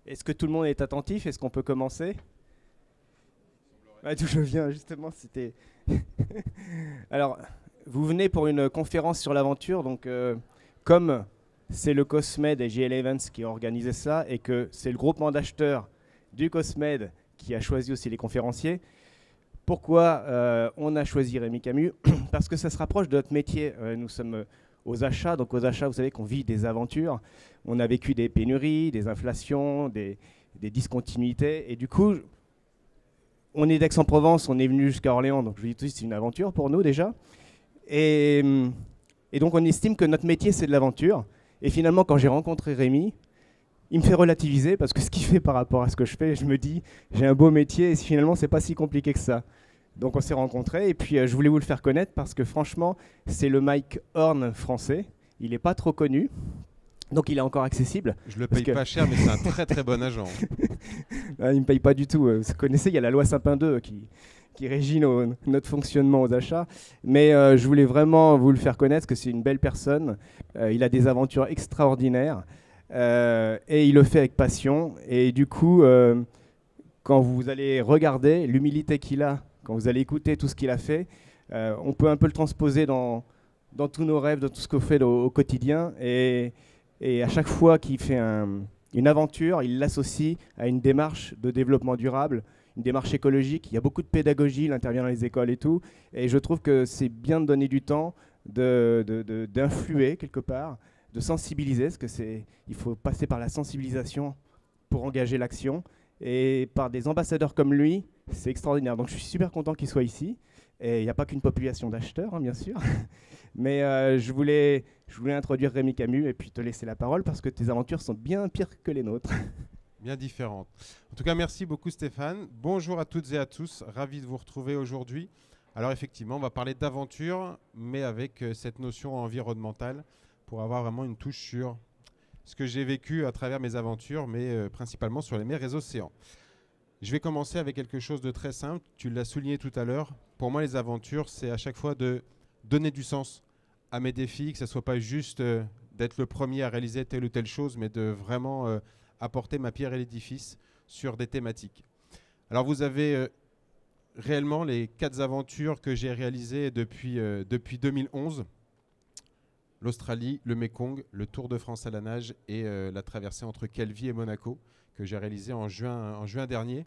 Est-ce que tout le monde est attentif? Est-ce qu'on peut commencer? D'où je viens, justement, c'était. Alors, vous venez pour une conférence sur l'aventure, donc comme c'est le COSMED et JL Events qui ont organisé ça, et que c'est le groupement d'acheteurs du COSMED qui a choisi aussi les conférenciers, pourquoi on a choisi Rémi Camus? Parce que ça se rapproche de notre métier. Nous sommes aux achats, donc aux achats, vous savez qu'on vit des aventures. On a vécu des pénuries, des inflations, des discontinuités, et du coup, on est d'Aix-en-Provence, on est venu jusqu'à Orléans, donc je vous dis tout de suite, c'est une aventure pour nous déjà. Et, et donc on estime que notre métier, c'est de l'aventure. Et finalement, quand j'ai rencontré Rémi, il me fait relativiser parce que ce qu'il fait par rapport à ce que je fais, je me dis, j'ai un beau métier et finalement, c'est pas si compliqué que ça. Donc on s'est rencontrés et puis je voulais vous le faire connaître parce que franchement, c'est le Mike Horn français. Il n'est pas trop connu, donc il est encore accessible. Je le Parce paye que pas cher, mais c'est un très très bon agent. il ne me paye pas du tout. Vous connaissez, il y a la loi Sapin 2 qui régit notre fonctionnement aux achats. Mais je voulais vraiment vous le faire connaître, parce que c'est une belle personne. Il a des aventures extraordinaires et il le fait avec passion. Et du coup, quand vous allez regarder l'humilité qu'il a, quand vous allez écouter tout ce qu'il a fait, on peut un peu le transposer dans tous nos rêves, dans tout ce qu'on fait au quotidien. Et à chaque fois qu'il fait une aventure, il l'associe à une démarche de développement durable, une démarche écologique. Il y a beaucoup de pédagogie, il intervient dans les écoles et tout. Et je trouve que c'est bien de donner du temps, d'influer quelque part, de sensibiliser, parce que il faut passer par la sensibilisation pour engager l'action. Et par des ambassadeurs comme lui, c'est extraordinaire. Donc je suis super content qu'il soit ici. Et il n'y a pas qu'une population d'acheteurs, hein, bien sûr. Mais je voulais introduire Rémi Camus et puis te laisser la parole parce que tes aventures sont bien pires que les nôtres. Bien différente. En tout cas, merci beaucoup Stéphane. Bonjour à toutes et à tous. Ravi de vous retrouver aujourd'hui. Alors effectivement, on va parler d'aventure, mais avec cette notion environnementale pour avoir vraiment une touche sur ce que j'ai vécu à travers mes aventures, mais principalement sur les mers et les océans. Je vais commencer avec quelque chose de très simple. Tu l'as souligné tout à l'heure. Pour moi, les aventures, c'est à chaque fois de donner du sens à mes défis, que ce ne soit pas juste d'être le premier à réaliser telle ou telle chose, mais de vraiment apporter ma pierre à l'édifice sur des thématiques. Alors vous avez réellement les 4 aventures que j'ai réalisées depuis 2011. L'Australie, le Mékong, le Tour de France à la nage et la traversée entre Calvi et Monaco que j'ai réalisé en juin dernier.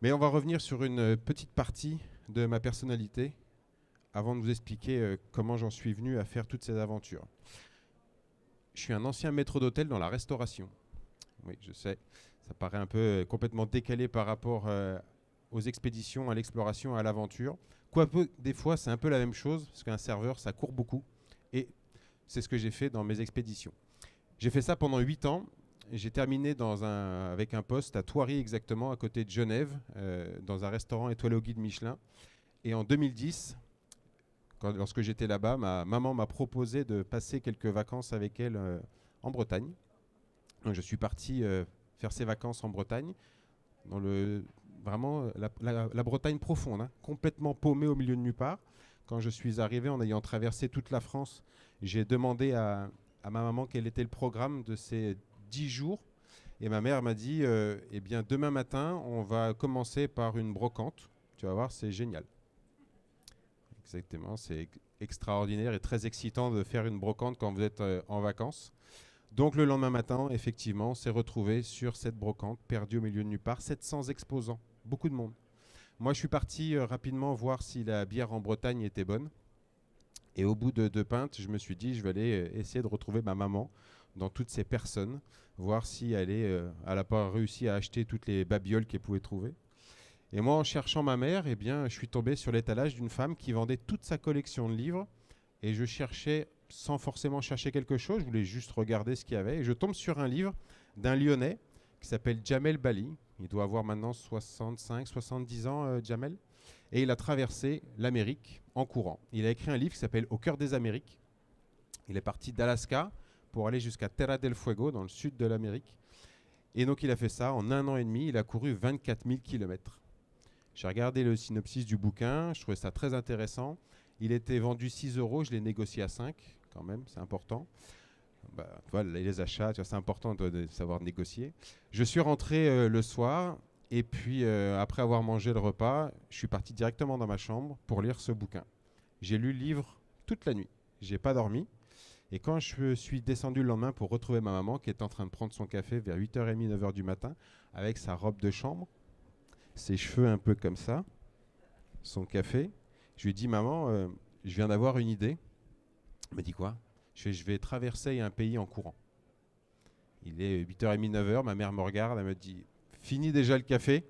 Mais on va revenir sur une petite partie de ma personnalité avant de vous expliquer comment j'en suis venu à faire toutes ces aventures. Je suis un ancien maître d'hôtel dans la restauration. Oui, je sais, ça paraît un peu complètement décalé par rapport aux expéditions, à l'exploration, à l'aventure. Quoique, des fois, c'est un peu la même chose, parce qu'un serveur, ça court beaucoup. Et c'est ce que j'ai fait dans mes expéditions. J'ai fait ça pendant 8 ans. J'ai terminé avec un poste à Thoiry exactement, à côté de Genève, dans un restaurant étoilé au guide Michelin. Et en 2010, lorsque j'étais là-bas, ma maman m'a proposé de passer quelques vacances avec elle en Bretagne. Donc je suis parti faire ces vacances en Bretagne, dans vraiment la Bretagne profonde, hein, complètement paumé au milieu de nulle part. Quand je suis arrivé, en ayant traversé toute la France, j'ai demandé à ma maman quel était le programme de ces 10 jours. Et ma mère m'a dit, eh bien, demain matin, on va commencer par une brocante. Tu vas voir, c'est génial. Exactement, c'est extraordinaire et très excitant de faire une brocante quand vous êtes en vacances. Donc le lendemain matin, effectivement, on s'est retrouvé sur cette brocante, perdue au milieu de nulle part, 700 exposants, beaucoup de monde. Moi, je suis parti rapidement voir si la bière en Bretagne était bonne. Et au bout de 2 pintes, je me suis dit, je vais aller essayer de retrouver ma maman dans toutes ces personnes, voir si elle n'a pas réussi à acheter toutes les babioles qu'elle pouvait trouver. Et moi, en cherchant ma mère, eh bien, je suis tombé sur l'étalage d'une femme qui vendait toute sa collection de livres. Et je cherchais, sans forcément chercher quelque chose, je voulais juste regarder ce qu'il y avait. Et je tombe sur un livre d'un Lyonnais qui s'appelle Jamel Bali. Il doit avoir maintenant 65, 70 ans, Jamel. Et il a traversé l'Amérique en courant. Il a écrit un livre qui s'appelle Au cœur des Amériques. Il est parti d'Alaska pour aller jusqu'à Terra del Fuego, dans le sud de l'Amérique. Et donc il a fait ça en 1 an et demi. Il a couru 24 000 kilomètres. J'ai regardé le synopsis du bouquin, je trouvais ça très intéressant. Il était vendu 6 euros, je l'ai négocié à 5, quand même, c'est important. Tu vois, les achats, c'est important de savoir négocier. Je suis rentré le soir et puis après avoir mangé le repas, je suis parti directement dans ma chambre pour lire ce bouquin. J'ai lu le livre toute la nuit. J'ai pas dormi. Et quand je suis descendu le lendemain pour retrouver ma maman qui est en train de prendre son café vers 8h30, 9h du matin, avec sa robe de chambre, ses cheveux un peu comme ça, son café, je lui ai dit, maman, je viens d'avoir une idée. Elle m'a dit quoi? Je vais traverser un pays en courant. Il est 8h30, 9h, ma mère me regarde, elle me dit, finis déjà le café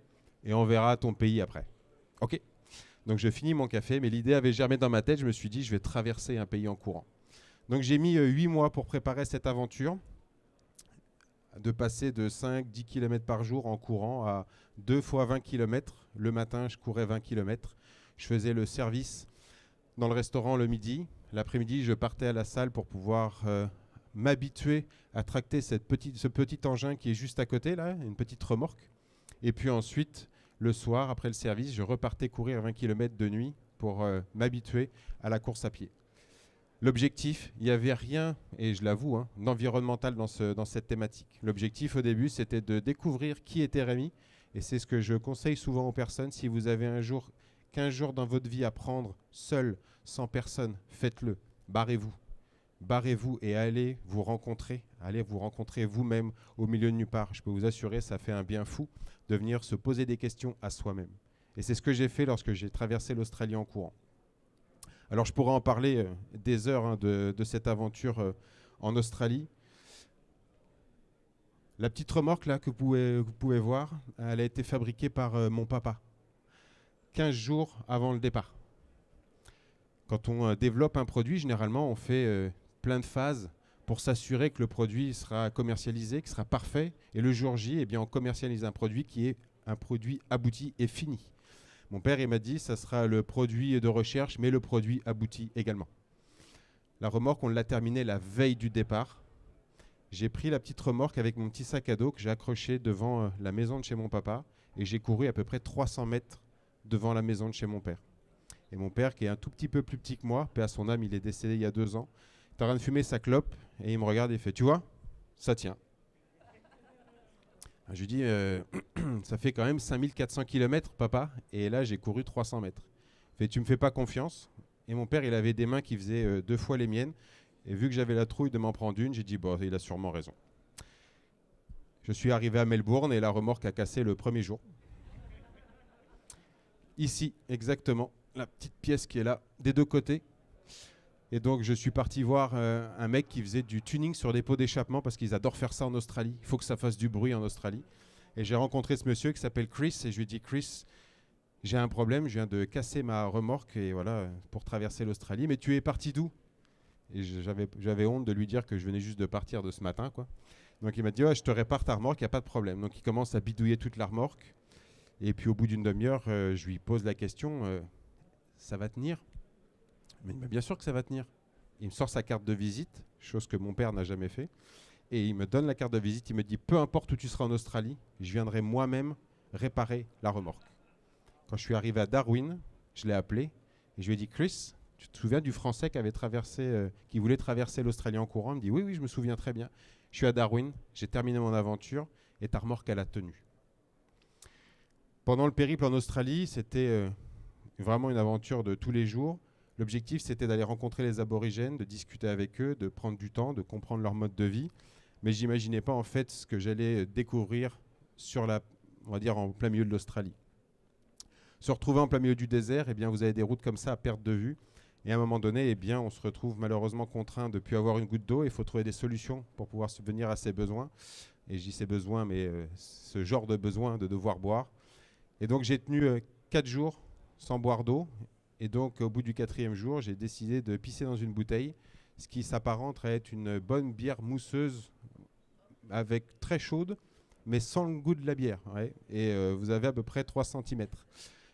et on verra ton pays après. Ok. Donc je finis mon café, mais l'idée avait germé dans ma tête, je me suis dit, je vais traverser un pays en courant. Donc j'ai mis 8 mois pour préparer cette aventure, de passer de 5-10 km par jour en courant à 2 fois 20 km. Le matin, je courais 20 km. Je faisais le service dans le restaurant le midi. L'après-midi, je partais à la salle pour pouvoir m'habituer à tracter ce petit engin qui est juste à côté, là, une petite remorque. Et puis ensuite, le soir, après le service, je repartais courir 20 km de nuit pour m'habituer à la course à pied. L'objectif, il n'y avait rien, et je l'avoue, d'environnemental dans cette thématique. L'objectif au début, c'était de découvrir qui était Rémi, et c'est ce que je conseille souvent aux personnes. Si vous avez 15 jours dans votre vie à prendre seul, sans personne, faites-le. Barrez-vous. Barrez-vous et allez vous rencontrer vous-même au milieu de nulle part. Je peux vous assurer, ça fait un bien fou de venir se poser des questions à soi-même. Et c'est ce que j'ai fait lorsque j'ai traversé l'Australie en courant. Alors je pourrais en parler des heures de cette aventure en Australie. La petite remorque là que vous pouvez voir, elle a été fabriquée par mon papa, 15 jours avant le départ. Quand on développe un produit, généralement on fait plein de phases pour s'assurer que le produit sera commercialisé, qu'il sera parfait. Et le jour J, eh bien, on commercialise un produit qui est un produit abouti et fini. Mon père, il m'a dit, ça sera le produit de recherche, mais le produit abouti également. La remorque, on l'a terminée la veille du départ. J'ai pris la petite remorque avec mon petit sac à dos que j'ai accroché devant la maison de chez mon papa et j'ai couru à peu près 300 mètres devant la maison de chez mon père. Et mon père, qui est un tout petit peu plus petit que moi, paix à son âme, il est décédé il y a 2 ans, est en train de fumer sa clope et il me regarde et il fait « Tu vois, ça tient ». Je lui dis, ça fait quand même 5400 km, papa, et là j'ai couru 300 mètres. Il fait, tu me fais pas confiance? Et mon père, il avait des mains qui faisaient 2 fois les miennes, et vu que j'avais la trouille de m'en prendre une, j'ai dit, bon, il a sûrement raison. Je suis arrivé à Melbourne et la remorque a cassé le premier jour. Ici, exactement, la petite pièce qui est là, des 2 côtés. Et donc je suis parti voir un mec qui faisait du tuning sur des pots d'échappement parce qu'ils adorent faire ça en Australie. Il faut que ça fasse du bruit en Australie. Et j'ai rencontré ce monsieur qui s'appelle Chris et je lui ai dit, Chris, j'ai un problème, je viens de casser ma remorque et voilà, pour traverser l'Australie. Mais tu es parti d'où? Et j'avais honte de lui dire que je venais juste de partir de ce matin, quoi. Donc il m'a dit, ouais, je te répare ta remorque, il n'y a pas de problème. Donc il commence à bidouiller toute la remorque. Et puis au bout d'une demi-heure, je lui pose la question, ça va tenir? Mais bien sûr que ça va tenir. Il me sort sa carte de visite, chose que mon père n'a jamais fait. Et il me donne la carte de visite, il me dit, peu importe où tu seras en Australie, je viendrai moi-même réparer la remorque. Quand je suis arrivé à Darwin, je l'ai appelé et je lui ai dit, Chris, tu te souviens du Français qui voulait traverser l'Australie en courant? Il me dit, oui, je me souviens très bien. Je suis à Darwin, j'ai terminé mon aventure et ta remorque, elle a tenu. Pendant le périple en Australie, c'était vraiment une aventure de tous les jours. L'objectif, c'était d'aller rencontrer les aborigènes, de discuter avec eux, de prendre du temps, de comprendre leur mode de vie. Mais je n'imaginais pas en fait ce que j'allais découvrir on va dire en plein milieu de l'Australie. Se retrouver en plein milieu du désert, eh bien, vous avez des routes comme ça à perte de vue. Et à un moment donné, eh bien, on se retrouve malheureusement contraint de ne plus avoir une goutte d'eau. Il faut trouver des solutions pour pouvoir subvenir à ses besoins. Et je dis ces besoins, mais ce genre de besoin de devoir boire. Et donc j'ai tenu 4 jours sans boire d'eau. Et donc, au bout du 4e jour, j'ai décidé de pisser dans une bouteille, ce qui s'apparente à être une bonne bière mousseuse, avec très chaude, mais sans le goût de la bière. Ouais. Et vous avez à peu près 3 cm.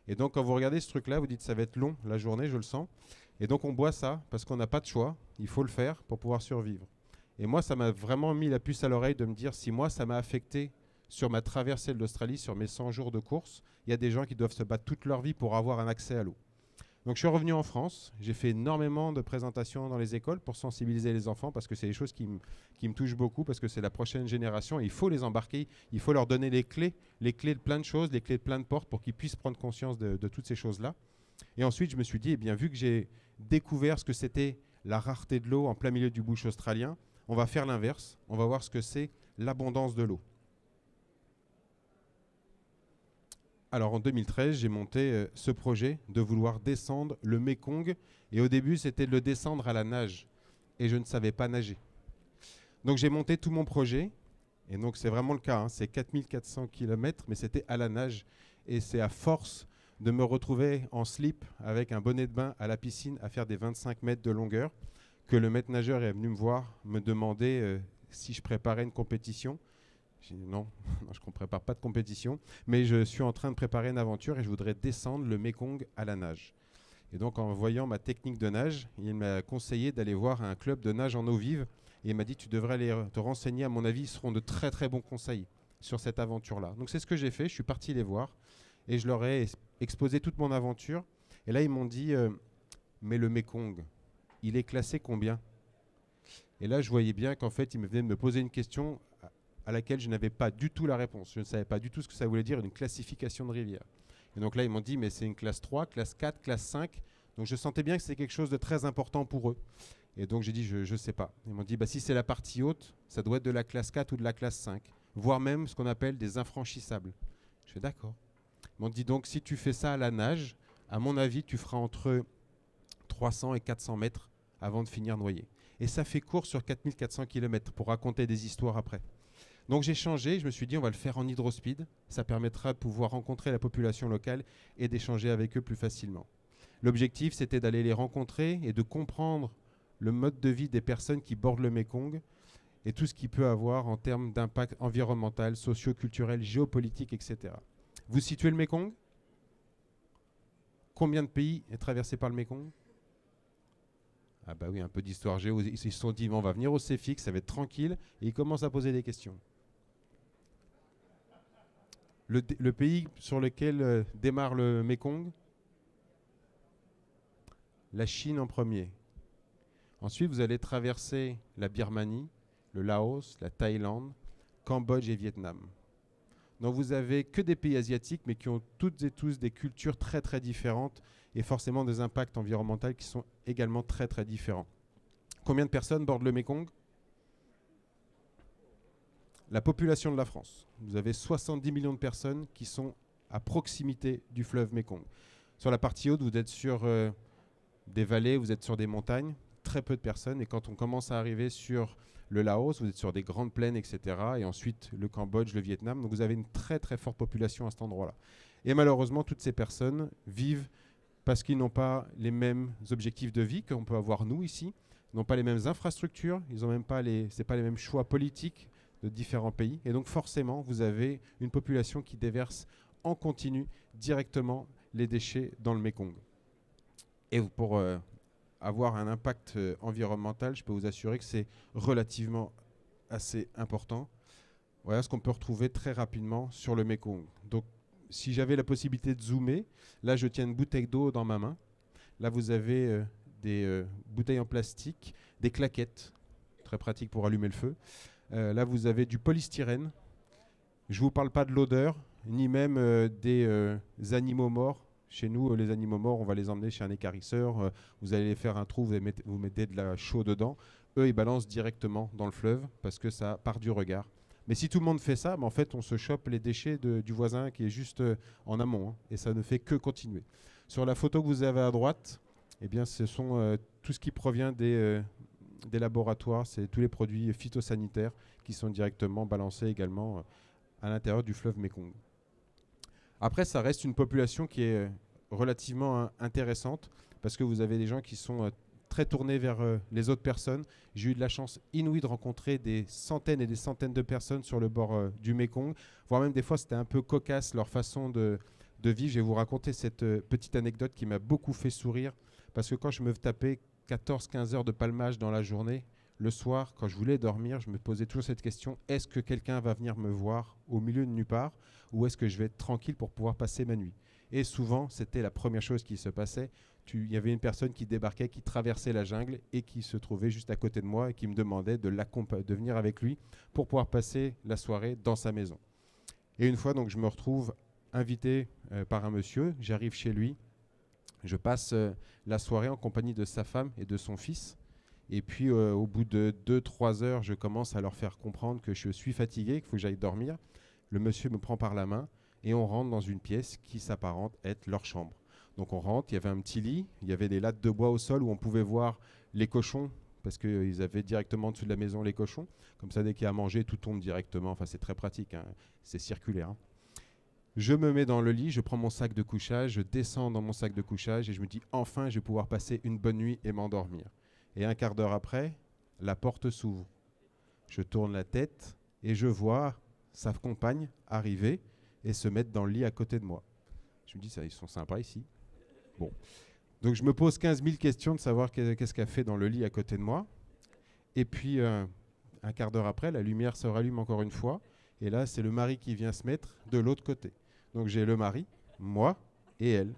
Et donc, quand vous regardez ce truc-là, vous dites ça va être long la journée, je le sens. Et donc, on boit ça parce qu'on n'a pas de choix. Il faut le faire pour pouvoir survivre. Et moi, ça m'a vraiment mis la puce à l'oreille de me dire si moi, ça m'a affecté sur ma traversée de l'Australie, sur mes 100 jours de course, il y a des gens qui doivent se battre toute leur vie pour avoir un accès à l'eau. Donc je suis revenu en France, j'ai fait énormément de présentations dans les écoles pour sensibiliser les enfants parce que c'est des choses qui me touchent beaucoup parce que c'est la prochaine génération et il faut les embarquer, il faut leur donner les clés de plein de choses, les clés de plein de portes pour qu'ils puissent prendre conscience de toutes ces choses-là. Et ensuite je me suis dit, eh bien vu que j'ai découvert ce que c'était la rareté de l'eau en plein milieu du bush australien, on va faire l'inverse, on va voir ce que c'est l'abondance de l'eau. Alors en 2013, j'ai monté ce projet de vouloir descendre le Mékong. Et au début, c'était de le descendre à la nage. Et je ne savais pas nager. Donc j'ai monté tout mon projet. Et donc c'est vraiment le cas. Hein, c'est 4400 km, mais c'était à la nage. Et c'est à force de me retrouver en slip avec un bonnet de bain à la piscine à faire des 25 mètres de longueur que le maître nageur est venu me voir, me demander si je préparais une compétition. J'ai dit non, je ne prépare pas de compétition, mais je suis en train de préparer une aventure et je voudrais descendre le Mékong à la nage. Et donc en voyant ma technique de nage, il m'a conseillé d'aller voir un club de nage en eau vive et il m'a dit tu devrais aller te renseigner, à mon avis, ils seront de très très bons conseils sur cette aventure-là. Donc c'est ce que j'ai fait, je suis parti les voir et je leur ai exposé toute mon aventure. Et là ils m'ont dit mais le Mékong, il est classé combien? Et là je voyais bien qu'en fait ils venaient de me poser une question à laquelle je n'avais pas du tout la réponse. Je ne savais pas du tout ce que ça voulait dire, une classification de rivière. Et donc là, ils m'ont dit, mais c'est une classe 3, classe 4, classe 5. Donc je sentais bien que c'était quelque chose de très important pour eux. Et donc j'ai dit, je ne sais pas. Ils m'ont dit, bah, si c'est la partie haute, ça doit être de la classe 4 ou de la classe 5, voire même ce qu'on appelle des infranchissables. Je fais d'accord. Ils m'ont dit, donc si tu fais ça à la nage, à mon avis, tu feras entre 300 et 400 mètres avant de finir noyé. Et ça fait court sur 4400 km pour raconter des histoires après. Donc j'ai changé, je me suis dit on va le faire en hydrospeed, ça permettra de pouvoir rencontrer la population locale et d'échanger avec eux plus facilement. L'objectif c'était d'aller les rencontrer et de comprendre le mode de vie des personnes qui bordent le Mékong et tout ce qu'il peut avoir en termes d'impact environnemental, socio-culturel, géopolitique, etc. Vous situez le Mékong? Combien de pays est traversé par le Mékong? Ah bah oui, un peu d'histoire géo, ils se sont dit on va venir au CEFIC, ça va être tranquille, et ils commencent à poser des questions. Le pays sur lequel démarre le Mékong, la Chine en premier. Ensuite, vous allez traverser la Birmanie, le Laos, la Thaïlande, Cambodge et Vietnam. Donc vous avez que des pays asiatiques, mais qui ont toutes et tous des cultures très très différentes et forcément des impacts environnementaux qui sont également très très différents. Combien de personnes bordent le Mékong? La population de la France. Vous avez 70 millions de personnes qui sont à proximité du fleuve Mékong. Sur la partie haute, vous êtes sur des vallées, vous êtes sur des montagnes, très peu de personnes. Et quand on commence à arriver sur le Laos, vous êtes sur des grandes plaines, etc. Et ensuite le Cambodge, le Vietnam. Donc vous avez une très très forte population à cet endroit-là. Et malheureusement, toutes ces personnes vivent parce qu'ils n'ont pas les mêmes objectifs de vie qu'on peut avoir nous ici, ils n'ont pas les mêmes infrastructures, ils n'ont même pas c'est pas les mêmes choix politiques de différents pays. Et donc forcément, vous avez une population qui déverse en continu directement les déchets dans le Mékong. Et pour avoir un impact environnemental, je peux vous assurer que c'est relativement assez important. Voilà ce qu'on peut retrouver très rapidement sur le Mékong. Donc si j'avais la possibilité de zoomer, là je tiens une bouteille d'eau dans ma main. Là vous avez des bouteilles en plastique, des claquettes, très pratique pour allumer le feu. Là vous avez du polystyrène. Je ne vous parle pas de l'odeur, ni même des animaux morts. Chez nous, les animaux morts, on va les emmener chez un équarrisseur. Vous allez faire un trou, vous mettez de la chaux dedans. Eux, ils balancent directement dans le fleuve parce que ça part du regard. Mais si tout le monde fait ça, en fait, on se chope les déchets du voisin qui est juste en amont. Hein, et ça ne fait que continuer. Sur la photo que vous avez à droite, eh bien, ce sont tout ce qui provient des laboratoires. C'est tous les produits phytosanitaires qui sont directement balancés également à l'intérieur du fleuve Mékong. Après, ça reste une population qui est relativement intéressante parce que vous avez des gens qui sont très tournés vers les autres personnes. J'ai eu de la chance inouïe de rencontrer des centaines et des centaines de personnes sur le bord du Mékong, voire même des fois c'était un peu cocasse leur façon de vivre. Je vais vous raconter cette petite anecdote qui m'a beaucoup fait sourire parce que quand je me tapais 14-15 heures de palmage dans la journée, le soir, quand je voulais dormir, je me posais toujours cette question, est-ce que quelqu'un va venir me voir au milieu de nulle part ou est-ce que je vais être tranquille pour pouvoir passer ma nuit? Et souvent, c'était la première chose qui se passait. il y avait une personne qui débarquait, qui traversait la jungle et qui se trouvait juste à côté de moi et qui me demandait de venir avec lui pour pouvoir passer la soirée dans sa maison. Et une fois, donc, je me retrouve invité par un monsieur, j'arrive chez lui, je passe la soirée en compagnie de sa femme et de son fils. Et puis, au bout de 2-3 heures, je commence à leur faire comprendre que je suis fatigué, qu'il faut que j'aille dormir. Le monsieur me prend par la main et on rentre dans une pièce qui s'apparente être leur chambre. Donc on rentre, il y avait un petit lit, il y avait des lattes de bois au sol où on pouvait voir les cochons, parce qu'ils avaient directement au-dessus de la maison les cochons. Comme ça, dès qu'il y a à manger, tout tombe directement. Enfin, c'est très pratique, hein. C'est circulaire, hein. Je me mets dans le lit, je prends mon sac de couchage, je descends dans mon sac de couchage et je me dis enfin, je vais pouvoir passer une bonne nuit et m'endormir. Et un quart d'heure après, la porte s'ouvre. Je tourne la tête et je vois sa compagne arriver et se mettre dans le lit à côté de moi. Je me dis, ça, ils sont sympas ici. Bon. Donc je me pose 15 000 questions de savoir qu'est-ce qu'elle fait dans le lit à côté de moi. Et puis, un quart d'heure après, la lumière se rallume encore une fois. Et là, c'est le mari qui vient se mettre de l'autre côté. Donc j'ai le mari, moi et elle.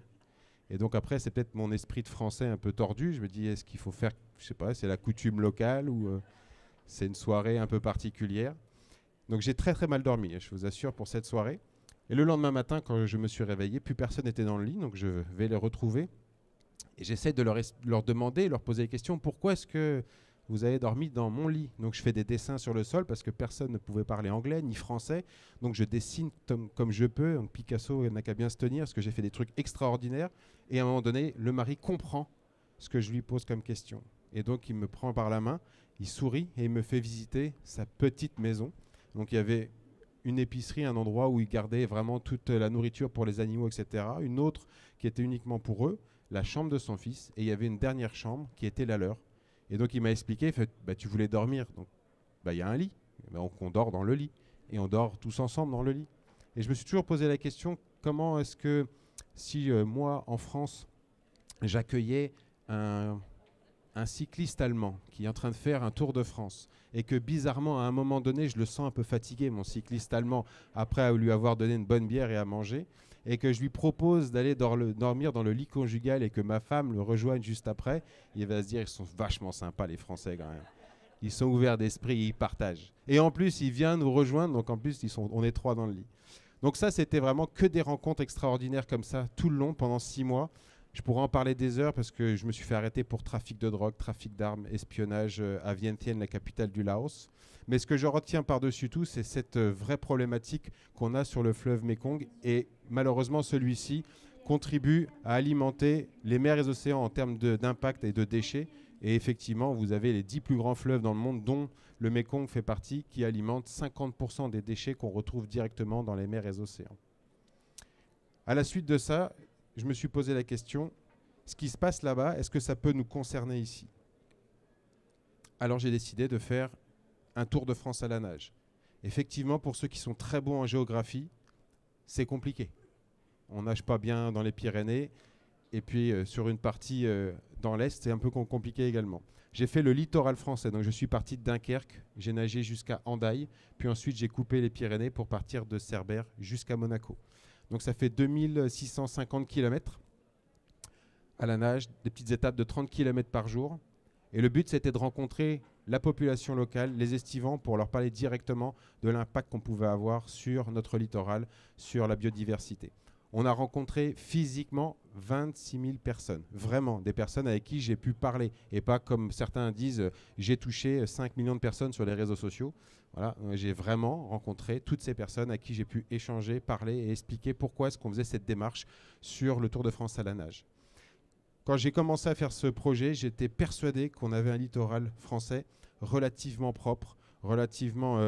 Et donc après, c'est peut-être mon esprit de français un peu tordu. Je me dis, est-ce qu'il faut faire, je sais pas, c'est la coutume locale ou c'est une soirée un peu particulière. Donc j'ai très très mal dormi, je vous assure, pour cette soirée. Et le lendemain matin, quand je me suis réveillé, plus personne n'était dans le lit, donc je vais les retrouver. Et j'essaie de leur demander, leur poser des questions, pourquoi est-ce que vous avez dormi dans mon lit? Donc je fais des dessins sur le sol parce que personne ne pouvait parler anglais ni français. Donc je dessine comme je peux. Donc Picasso n'a qu'à bien se tenir parce que j'ai fait des trucs extraordinaires. Et à un moment donné, le mari comprend ce que je lui pose comme question. Et donc il me prend par la main, il sourit et il me fait visiter sa petite maison. Donc il y avait une épicerie, un endroit où il gardait vraiment toute la nourriture pour les animaux, etc. Une autre qui était uniquement pour eux, la chambre de son fils. Et il y avait une dernière chambre qui était la leur. Et donc il m'a expliqué, il fait, tu voulais dormir, donc il y a un lit, donc on dort dans le lit, et on dort tous ensemble dans le lit. Et je me suis toujours posé la question, comment est-ce que si moi, en France, j'accueillais un cycliste allemand qui est en train de faire un Tour de France, et que bizarrement, à un moment donné, je le sens un peu fatigué, mon cycliste allemand, après lui avoir donné une bonne bière et à manger, et que je lui propose d'aller dormir dans le lit conjugal et que ma femme le rejoigne juste après, il va se dire, ils sont vachement sympas les Français quand même. Ils sont ouverts d'esprit, ils partagent. Et en plus, il vient nous rejoindre, donc en plus, on est 3 dans le lit. Donc ça, c'était vraiment que des rencontres extraordinaires comme ça, tout le long, pendant 6 mois. Je pourrais en parler des heures parce que je me suis fait arrêter pour trafic de drogue, trafic d'armes, espionnage à Vientiane, la capitale du Laos. Mais ce que je retiens par-dessus tout, c'est cette vraie problématique qu'on a sur le fleuve Mékong. Et malheureusement, celui-ci contribue à alimenter les mers et les océans en termes d'impact et de déchets. Et effectivement, vous avez les 10 plus grands fleuves dans le monde, dont le Mékong fait partie, qui alimentent 50% des déchets qu'on retrouve directement dans les mers et les océans. À la suite de ça, je me suis posé la question, ce qui se passe là-bas, est-ce que ça peut nous concerner ici? Alors j'ai décidé de faire un Tour de France à la nage. Effectivement, pour ceux qui sont très bons en géographie, c'est compliqué. On nage pas bien dans les Pyrénées, et puis sur une partie dans l'Est, c'est un peu compliqué également. J'ai fait le littoral français, donc je suis parti de Dunkerque, j'ai nagé jusqu'à Hendaye, puis ensuite j'ai coupé les Pyrénées pour partir de Cerbère jusqu'à Monaco. Donc ça fait 2650 km à la nage, des petites étapes de 30 km par jour. Et le but, c'était de rencontrer la population locale, les estivants, pour leur parler directement de l'impact qu'on pouvait avoir sur notre littoral, sur la biodiversité. On a rencontré physiquement 26 000 personnes, vraiment des personnes avec qui j'ai pu parler, et pas comme certains disent, j'ai touché 5 millions de personnes sur les réseaux sociaux. Voilà, j'ai vraiment rencontré toutes ces personnes à qui j'ai pu échanger, parler et expliquer pourquoi est-ce qu'on faisait cette démarche sur le Tour de France à la nage. Quand j'ai commencé à faire ce projet, j'étais persuadé qu'on avait un littoral français relativement propre, relativement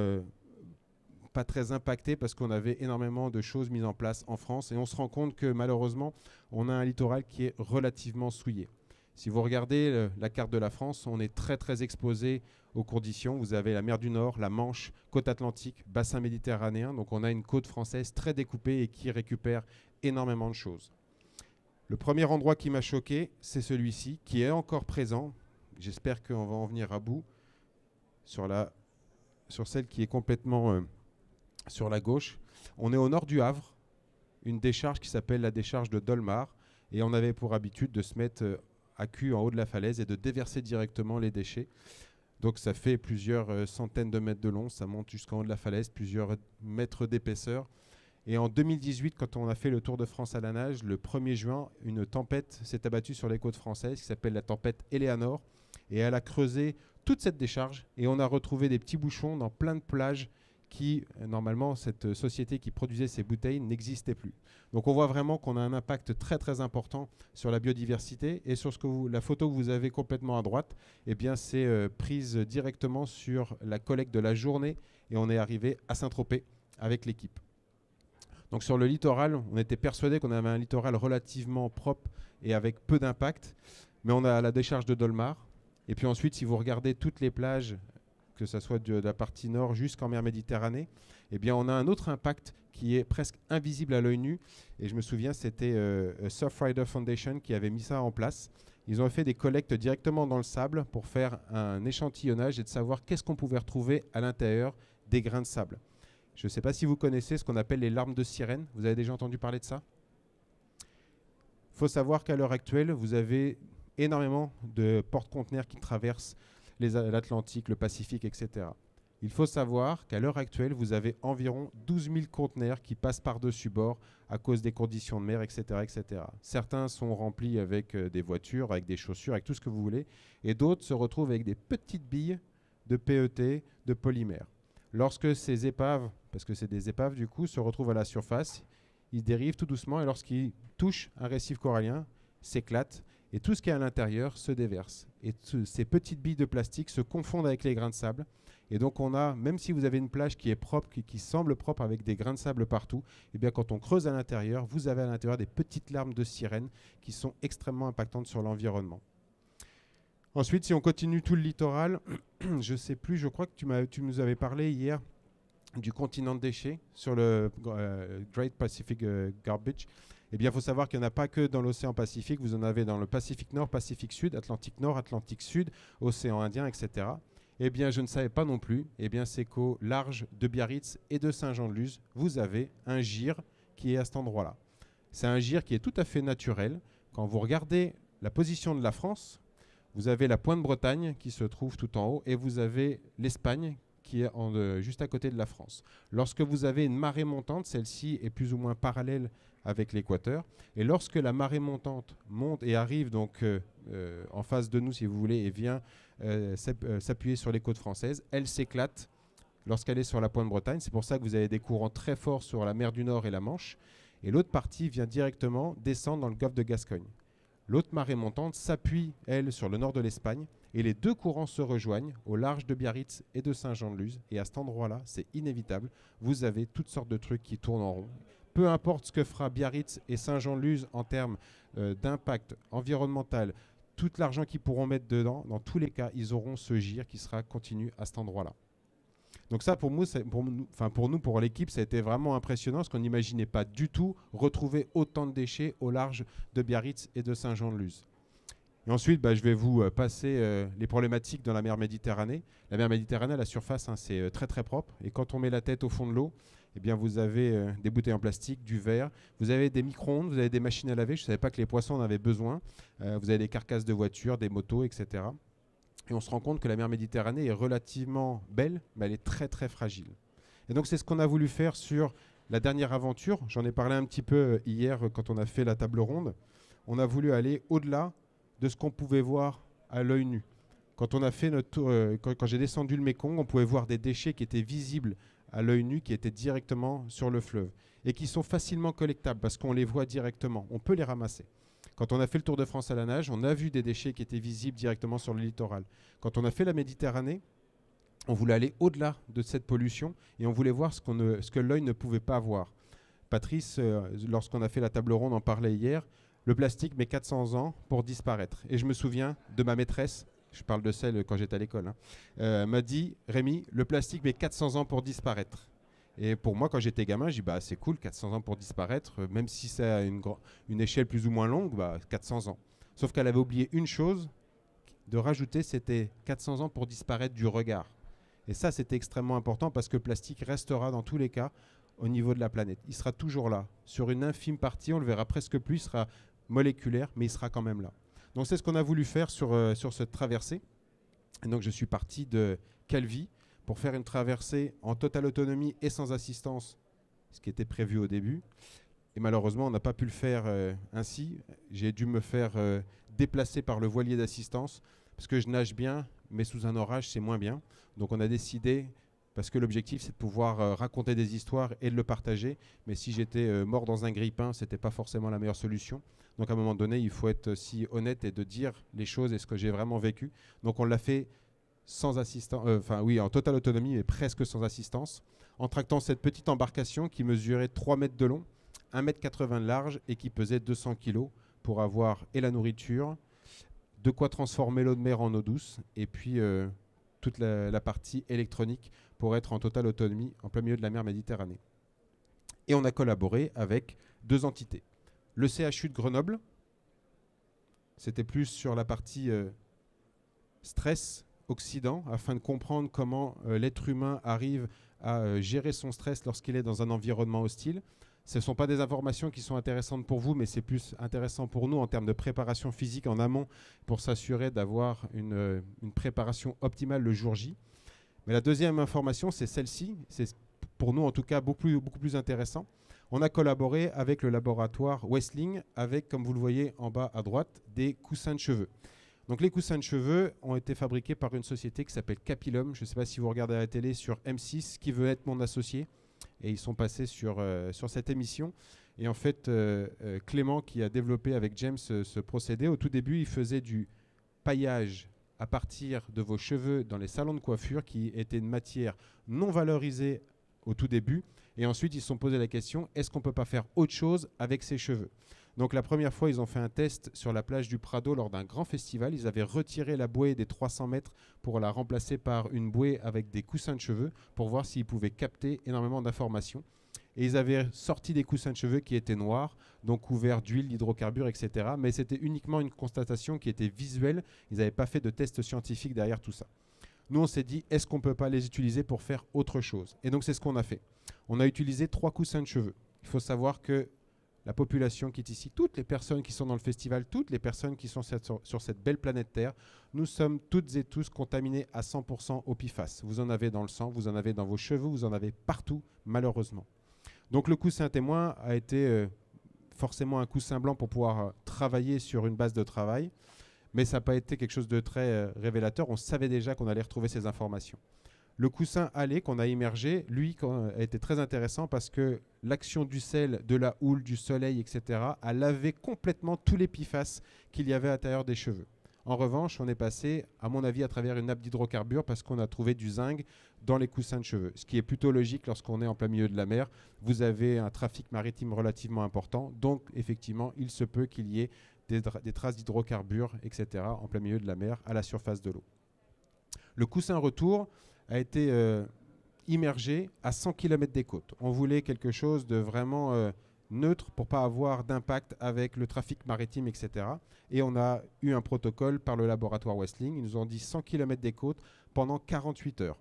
pas très impacté parce qu'on avait énormément de choses mises en place en France et on se rend compte que malheureusement, on a un littoral qui est relativement souillé. Si vous regardez la carte de la France, on est très très exposé aux conditions. Vous avez la mer du Nord, la Manche, côte atlantique, bassin méditerranéen. Donc on a une côte française très découpée et qui récupère énormément de choses. Le premier endroit qui m'a choqué, c'est celui-ci, qui est encore présent. J'espère qu'on va en venir à bout. Sur celle qui est complètement sur la gauche. On est au nord du Havre, une décharge qui s'appelle la décharge de Dolmar. Et on avait pour habitude de se mettre à cul en haut de la falaise et de déverser directement les déchets. Donc ça fait plusieurs centaines de mètres de long, ça monte jusqu'en haut de la falaise, plusieurs mètres d'épaisseur. Et en 2018, quand on a fait le Tour de France à la nage, le 1er juin, une tempête s'est abattue sur les côtes françaises qui s'appelle la tempête Eleanor. Et elle a creusé toute cette décharge et on a retrouvé des petits bouchons dans plein de plages qui, normalement, cette société qui produisait ces bouteilles n'existait plus. Donc on voit vraiment qu'on a un impact très très important sur la biodiversité. Et sur la photo que vous avez complètement à droite, eh bien, c'est prise directement sur la collecte de la journée et on est arrivé à Saint-Tropez avec l'équipe. Donc sur le littoral, on était persuadé qu'on avait un littoral relativement propre et avec peu d'impact, mais on a la décharge de Dolmar. Et puis ensuite, si vous regardez toutes les plages, que ce soit de la partie nord jusqu'en mer Méditerranée, eh bien on a un autre impact qui est presque invisible à l'œil nu. Et je me souviens, c'était Surfrider Foundation qui avait mis ça en place. Ils ont fait des collectes directement dans le sable pour faire un échantillonnage et de savoir qu'est-ce qu'on pouvait retrouver à l'intérieur des grains de sable. Je ne sais pas si vous connaissez ce qu'on appelle les larmes de sirène. Vous avez déjà entendu parler de ça? Il faut savoir qu'à l'heure actuelle, vous avez énormément de porte-conteneurs qui traversent l'Atlantique, le Pacifique, etc. Il faut savoir qu'à l'heure actuelle, vous avez environ 12 000 conteneurs qui passent par-dessus bord à cause des conditions de mer, etc., etc. Certains sont remplis avec des voitures, avec des chaussures, avec tout ce que vous voulez, et d'autres se retrouvent avec des petites billes de PET, de polymère. Lorsque ces épaves, parce que c'est des épaves du coup, se retrouvent à la surface, ils dérivent tout doucement et lorsqu'ils touchent un récif corallien, s'éclatent et tout ce qui est à l'intérieur se déverse. Et ces petites billes de plastique se confondent avec les grains de sable. Et donc on a, même si vous avez une plage qui est propre, qui semble propre avec des grains de sable partout, eh bien quand on creuse à l'intérieur, vous avez à l'intérieur des petites larmes de sirène qui sont extrêmement impactantes sur l'environnement. Ensuite, si on continue tout le littoral, je ne sais plus, je crois que tu nous avais parlé hier du continent de déchets sur le Great Pacific Garbage. Eh bien, il faut savoir qu'il n'y en a pas que dans l'océan Pacifique, vous en avez dans le Pacifique Nord, Pacifique Sud, Atlantique Nord, Atlantique Sud, océan Indien, etc. Eh bien, je ne savais pas non plus, eh bien, c'est qu'au large de Biarritz et de Saint-Jean-de-Luz, vous avez un gir qui est à cet endroit-là. C'est un gir qui est tout à fait naturel. Quand vous regardez la position de la France, vous avez la pointe Bretagne qui se trouve tout en haut et vous avez l'Espagne qui est juste à côté de la France. Lorsque vous avez une marée montante, celle-ci est plus ou moins parallèle avec l'équateur. Et lorsque la marée montante monte et arrive donc en face de nous, si vous voulez, et vient s'appuyer sur les côtes françaises, elle s'éclate lorsqu'elle est sur la pointe Bretagne. C'est pour ça que vous avez des courants très forts sur la mer du Nord et la Manche. Et l'autre partie vient directement descendre dans le golfe de Gascogne. L'autre marée montante s'appuie, elle, sur le nord de l'Espagne et les deux courants se rejoignent au large de Biarritz et de Saint-Jean-de-Luz. Et à cet endroit-là, c'est inévitable, vous avez toutes sortes de trucs qui tournent en rond. Peu importe ce que fera Biarritz et Saint-Jean-de-Luz en termes d'impact environnemental, tout l'argent qu'ils pourront mettre dedans, dans tous les cas, ils auront ce gir qui sera continu à cet endroit-là. Donc ça, pour nous, pour l'équipe, ça a été vraiment impressionnant parce qu'on n'imaginait pas du tout retrouver autant de déchets au large de Biarritz et de Saint-Jean-de-Luz. Et ensuite, je vais vous passer les problématiques dans la mer Méditerranée. La mer Méditerranée, à la surface, c'est très très propre. Et quand on met la tête au fond de l'eau, eh bien, vous avez des bouteilles en plastique, du verre, vous avez des micro-ondes, vous avez des machines à laver. Je ne savais pas que les poissons en avaient besoin. Vous avez des carcasses de voitures, des motos, etc. Et on se rend compte que la mer Méditerranée est relativement belle, mais elle est très très fragile. Et donc c'est ce qu'on a voulu faire sur la dernière aventure. J'en ai parlé un petit peu hier quand on a fait la table ronde. On a voulu aller au-delà de ce qu'on pouvait voir à l'œil nu. Quand on a fait notre tour, quand j'ai descendu le Mékong, on pouvait voir des déchets qui étaient visibles à l'œil nu, qui étaient directement sur le fleuve et qui sont facilement collectables parce qu'on les voit directement. On peut les ramasser. Quand on a fait le Tour de France à la nage, on a vu des déchets qui étaient visibles directement sur le littoral. Quand on a fait la Méditerranée, on voulait aller au-delà de cette pollution et on voulait voir ce que l'œil ne pouvait pas voir. Patrice, lorsqu'on a fait la table ronde, en parlait hier. Le plastique met 400 ans pour disparaître. Et je me souviens de ma maîtresse, je parle de celle quand j'étais à l'école, m'a dit « Rémi, le plastique met 400 ans pour disparaître ». Et pour moi, quand j'étais gamin, j'ai dit c'est cool, 400 ans pour disparaître, même si c'est à une échelle plus ou moins longue, 400 ans. Sauf qu'elle avait oublié une chose, de rajouter, c'était 400 ans pour disparaître du regard. Et ça, c'était extrêmement important parce que le plastique restera dans tous les cas au niveau de la planète. Il sera toujours là. Sur une infime partie, on le verra presque plus, il sera moléculaire, mais il sera quand même là. Donc c'est ce qu'on a voulu faire sur cette traversée. Et donc je suis parti de Calvi pour faire une traversée en totale autonomie et sans assistance, ce qui était prévu au début. Et malheureusement, on n'a pas pu le faire ainsi. J'ai dû me faire déplacer par le voilier d'assistance parce que je nage bien, mais sous un orage, c'est moins bien. Donc on a décidé, parce que l'objectif, c'est de pouvoir raconter des histoires et de le partager. Mais si j'étais mort dans un grille-pain, ce n'était pas forcément la meilleure solution. Donc à un moment donné, il faut être aussi honnête et de dire les choses et ce que j'ai vraiment vécu. Donc on l'a fait sans assistance, en totale autonomie, mais presque sans assistance, en tractant cette petite embarcation qui mesurait 3 mètres de long, 1,80 m de large et qui pesait 200 kg pour avoir et la nourriture, de quoi transformer l'eau de mer en eau douce et puis toute la partie électronique pour être en totale autonomie en plein milieu de la mer Méditerranée. Et on a collaboré avec 2 entités. Le CHU de Grenoble, c'était plus sur la partie stress Occident, afin de comprendre comment l'être humain arrive à gérer son stress lorsqu'il est dans un environnement hostile. Ce ne sont pas des informations qui sont intéressantes pour vous, mais c'est plus intéressant pour nous en termes de préparation physique en amont pour s'assurer d'avoir une préparation optimale le jour J. Mais la deuxième information, c'est celle-ci. C'est pour nous en tout cas beaucoup plus intéressant. On a collaboré avec le laboratoire Wessling avec, comme vous le voyez en bas à droite, des coussins de cheveux. Donc les coussins de cheveux ont été fabriqués par une société qui s'appelle Capillum. Je ne sais pas si vous regardez à la télé sur M6, qui veut être mon associé. Et ils sont passés sur cette émission. Et en fait, Clément, qui a développé avec James ce procédé, au tout début, il faisait du paillage à partir de vos cheveux dans les salons de coiffure, qui était une matière non valorisée au tout début. Et ensuite, ils se sont posé la question, est-ce qu'on ne peut pas faire autre chose avec ces cheveux ? Donc la première fois, ils ont fait un test sur la plage du Prado lors d'un grand festival. Ils avaient retiré la bouée des 300 mètres pour la remplacer par une bouée avec des coussins de cheveux pour voir s'ils pouvaient capter énormément d'informations. Et ils avaient sorti des coussins de cheveux qui étaient noirs, donc couverts d'huile, d'hydrocarbures, etc. Mais c'était uniquement une constatation qui était visuelle. Ils n'avaient pas fait de test scientifique derrière tout ça. Nous, on s'est dit, est-ce qu'on ne peut pas les utiliser pour faire autre chose ? Et donc c'est ce qu'on a fait. On a utilisé 3 coussins de cheveux. Il faut savoir que la population qui est ici, toutes les personnes qui sont dans le festival, toutes les personnes qui sont sur cette belle planète Terre, nous sommes toutes et tous contaminés à 100% au PFAS. Vous en avez dans le sang, vous en avez dans vos cheveux, vous en avez partout, malheureusement. Donc le coussin témoin a été forcément un coussin blanc pour pouvoir travailler sur une base de travail, mais ça n'a pas été quelque chose de très révélateur. On savait déjà qu'on allait retrouver ces informations. Le coussin halé qu'on a immergé, lui, a été très intéressant parce que l'action du sel, de la houle, du soleil, etc., a lavé complètement tous les PFAS qu'il y avait à l'intérieur des cheveux. En revanche, on est passé, à mon avis, à travers une nappe d'hydrocarbures parce qu'on a trouvé du zinc dans les coussins de cheveux, ce qui est plutôt logique lorsqu'on est en plein milieu de la mer. Vous avez un trafic maritime relativement important, donc effectivement, il se peut qu'il y ait des traces d'hydrocarbures, etc., en plein milieu de la mer, à la surface de l'eau. Le coussin retour a été immergé à 100 km des côtes. On voulait quelque chose de vraiment neutre pour ne pas avoir d'impact avec le trafic maritime, etc. Et on a eu un protocole par le laboratoire Wessling. Ils nous ont dit 100 km des côtes pendant 48 heures.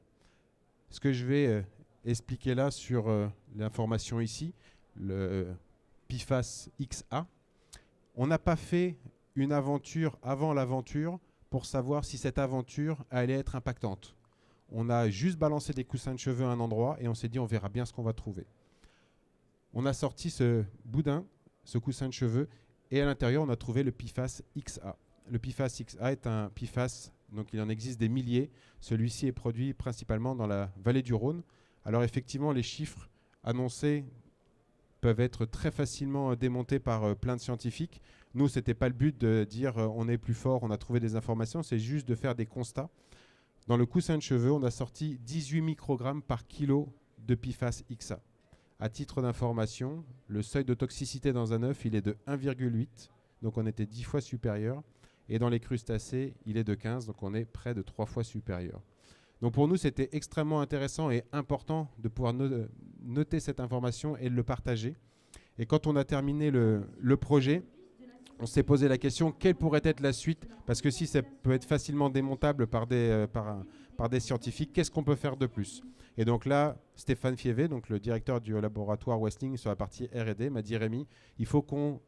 Ce que je vais expliquer là sur l'information ici, le PFAS XA, on n'a pas fait une aventure avant l'aventure pour savoir si cette aventure allait être impactante. On a juste balancé des coussins de cheveux à un endroit et on s'est dit on verra bien ce qu'on va trouver. On a sorti ce boudin, ce coussin de cheveux, et à l'intérieur on a trouvé le PFAS XA. Le PFAS XA est un PFAS, donc il en existe des milliers. Celui-ci est produit principalement dans la vallée du Rhône. Alors effectivement, les chiffres annoncés peuvent être très facilement démontés par plein de scientifiques. Nous, ce n'était pas le but de dire on est plus fort, on a trouvé des informations, c'est juste de faire des constats. Dans le coussin de cheveux, on a sorti 18 microgrammes par kilo de PFAS XA. À titre d'information, le seuil de toxicité dans un œuf, il est de 1,8, donc on était 10 fois supérieur. Et dans les crustacés, il est de 15, donc on est près de 3 fois supérieur. Donc pour nous, c'était extrêmement intéressant et important de pouvoir noter cette information et de le partager. Et quand on a terminé le projet, on s'est posé la question, quelle pourrait être la suite ? Parce que si ça peut être facilement démontable par des scientifiques, qu'est-ce qu'on peut faire de plus ? Et donc là, Stéphane Fievé, donc le directeur du laboratoire Wessling sur la partie R&D, m'a dit « Rémi, il faut qu'on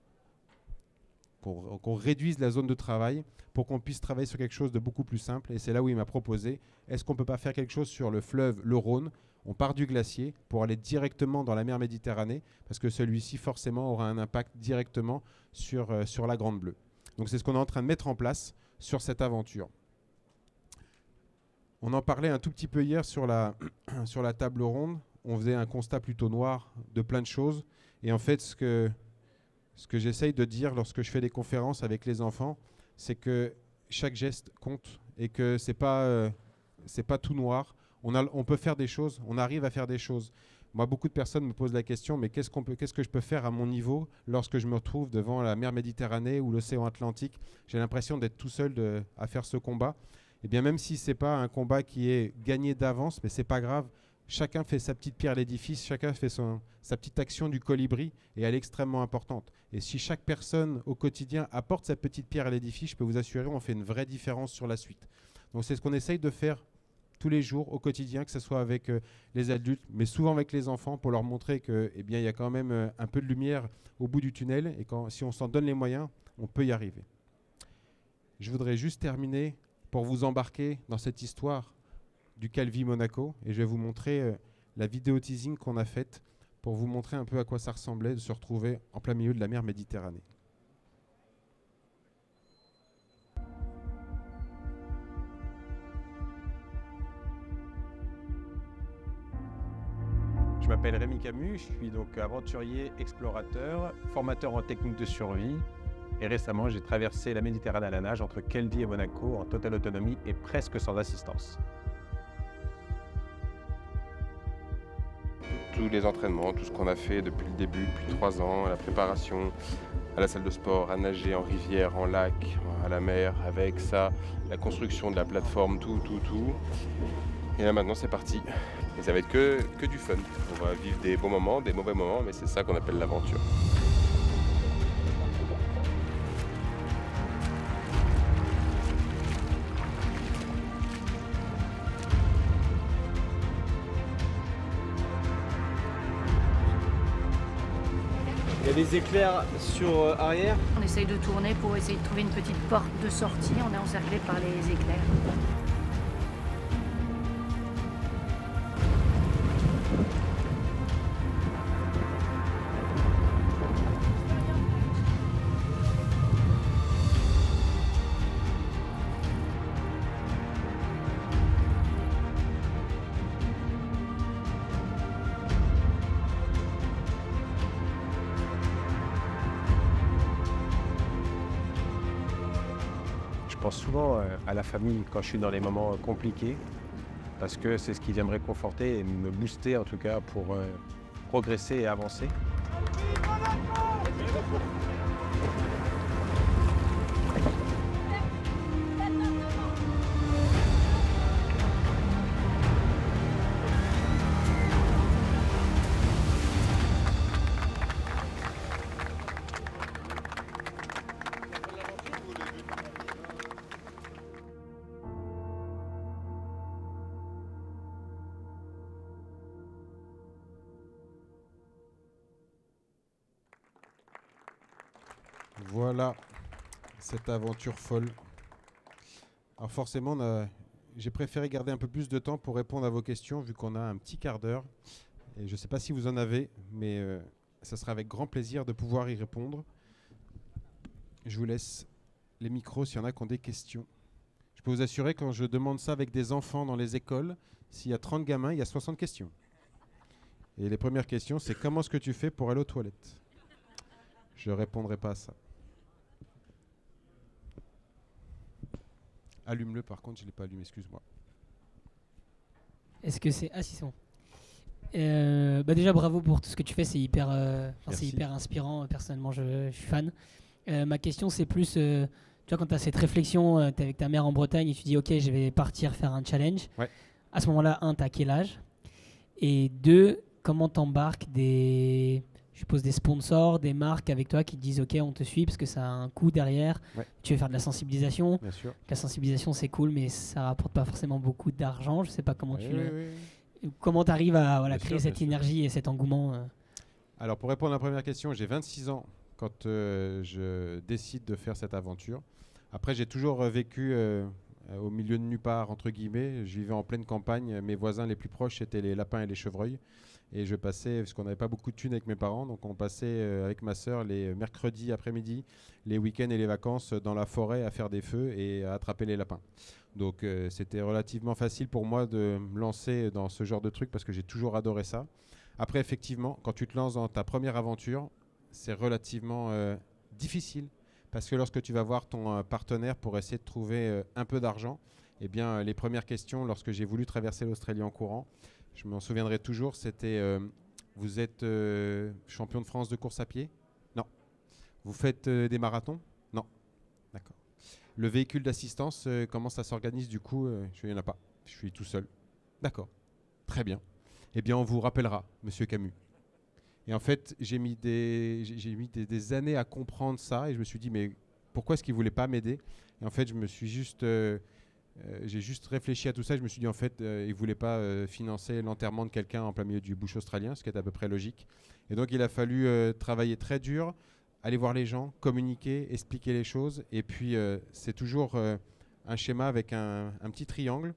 qu'on réduise la zone de travail pour qu'on puisse travailler sur quelque chose de beaucoup plus simple. Et c'est là où il m'a proposé, est-ce qu'on ne peut pas faire quelque chose sur le fleuve, le Rhône? On part du glacier pour aller directement dans la mer Méditerranée, parce que celui-ci forcément aura un impact directement sur la Grande Bleue. Donc c'est ce qu'on est en train de mettre en place sur cette aventure. On en parlait un tout petit peu hier sur la table ronde. On faisait un constat plutôt noir de plein de choses. Et en fait, ce que j'essaye de dire lorsque je fais des conférences avec les enfants, c'est que chaque geste compte et que c'est pas tout noir. On peut faire des choses, on arrive à faire des choses. Moi, beaucoup de personnes me posent la question, mais qu'est-ce que je peux faire à mon niveau lorsque je me retrouve devant la mer Méditerranée ou l'océan Atlantique? J'ai l'impression d'être tout seul à faire ce combat. Eh bien, même si ce n'est pas un combat qui est gagné d'avance, mais ce n'est pas grave. Chacun fait sa petite pierre à l'édifice, chacun fait sa petite action du colibri, et elle est extrêmement importante. Et si chaque personne au quotidien apporte sa petite pierre à l'édifice, je peux vous assurer, on fait une vraie différence sur la suite. Donc c'est ce qu'on essaye de faire tous les jours, au quotidien, que ce soit avec les adultes, mais souvent avec les enfants, pour leur montrer qu'il y a quand même un peu de lumière au bout du tunnel, et si on s'en donne les moyens, on peut y arriver. Je voudrais juste terminer pour vous embarquer dans cette histoire du Calvi Monaco, et je vais vous montrer la vidéo teasing qu'on a faite pour vous montrer un peu à quoi ça ressemblait de se retrouver en plein milieu de la mer Méditerranée. Je m'appelle Rémi Camus, je suis donc aventurier, explorateur, formateur en technique de survie. Et récemment, j'ai traversé la Méditerranée à la nage entre Calvi et Monaco en totale autonomie et presque sans assistance. Tous les entraînements, tout ce qu'on a fait depuis le début, depuis 3 ans, la préparation, à la salle de sport, à nager en rivière, en lac, à la mer, avec ça, la construction de la plateforme, tout. Et là maintenant c'est parti. Et ça va être que du fun. On va vivre des bons moments, des mauvais moments, mais c'est ça qu'on appelle l'aventure. Il y a des éclairs sur arrière. On essaye de tourner pour essayer de trouver une petite porte de sortie. On est encerclé par les éclairs. Je pense souvent à la famille quand je suis dans les moments compliqués, parce que c'est ce qui vient me réconforter et me booster en tout cas pour progresser et avancer. Voilà, cette aventure folle. Alors forcément, j'ai préféré garder un peu plus de temps pour répondre à vos questions, vu qu'on a un petit quart d'heure. Et je ne sais pas si vous en avez, mais ça sera avec grand plaisir de pouvoir y répondre. Je vous laisse les micros s'il y en a qui ont des questions. Je peux vous assurer, quand je demande ça avec des enfants dans les écoles, s'il y a 30 gamins, il y a 60 questions. Et les premières questions, c'est comment est-ce que tu fais pour aller aux toilettes? Je ne répondrai pas à ça. Allume-le par contre, je ne l'ai pas allumé, excuse-moi. Est-ce que c'est... Ah si, c'est bon. Déjà bravo pour tout ce que tu fais, c'est hyper inspirant, personnellement je suis fan. Ma question c'est plus, tu vois quand tu as cette réflexion, tu es avec ta mère en Bretagne et tu dis ok je vais partir faire un challenge. Ouais. À ce moment-là, tu as quel âge? Et 2, comment t'embarques je suppose des sponsors, des marques avec toi qui te disent ok on te suit parce que ça a un coût derrière, Ouais. Tu veux faire de la sensibilisation. Bien sûr. La sensibilisation c'est cool mais ça rapporte pas forcément beaucoup d'argent, je sais pas comment comment tu arrives à Bien créer sûr, cette bien sûr. énergie et cet engouement Alors pour répondre à la première question, j'ai 26 ans quand je décide de faire cette aventure. Après, j'ai toujours vécu au milieu de nulle part, entre guillemets. Je vivais en pleine campagne. Mes voisins les plus proches, c'était les lapins et les chevreuils. Et je passais, parce qu'on n'avait pas beaucoup de thunes avec mes parents, donc on passait avec ma sœur les mercredis après-midi, les week-ends et les vacances dans la forêt à faire des feux et à attraper les lapins. Donc c'était relativement facile pour moi de me lancer dans ce genre de truc parce que j'ai toujours adoré ça. Après, effectivement, quand tu te lances dans ta première aventure, c'est relativement difficile parce que lorsque tu vas voir ton partenaire pour essayer de trouver un peu d'argent, eh bien, les premières questions, lorsque j'ai voulu traverser l'Australie en courant, je m'en souviendrai toujours, c'était vous êtes champion de France de course à pied? Non. Vous faites des marathons? Non. D'accord. Le véhicule d'assistance, comment ça s'organise du coup? Il n'y en a pas. Je suis tout seul. D'accord. Très bien. Eh bien, on vous rappellera, monsieur Camus. Et en fait, j'ai mis des années à comprendre ça et je me suis dit, mais pourquoi est-ce qu'il ne voulait pas m'aider? Et en fait, je me suis juste... j'ai juste réfléchi à tout ça. Je me suis dit, en fait, il ne voulait pas financer l'enterrement de quelqu'un en plein milieu du bush australien, ce qui est à peu près logique. Et donc, il a fallu travailler très dur, aller voir les gens, communiquer, expliquer les choses. Et puis, c'est toujours un schéma avec un petit triangle.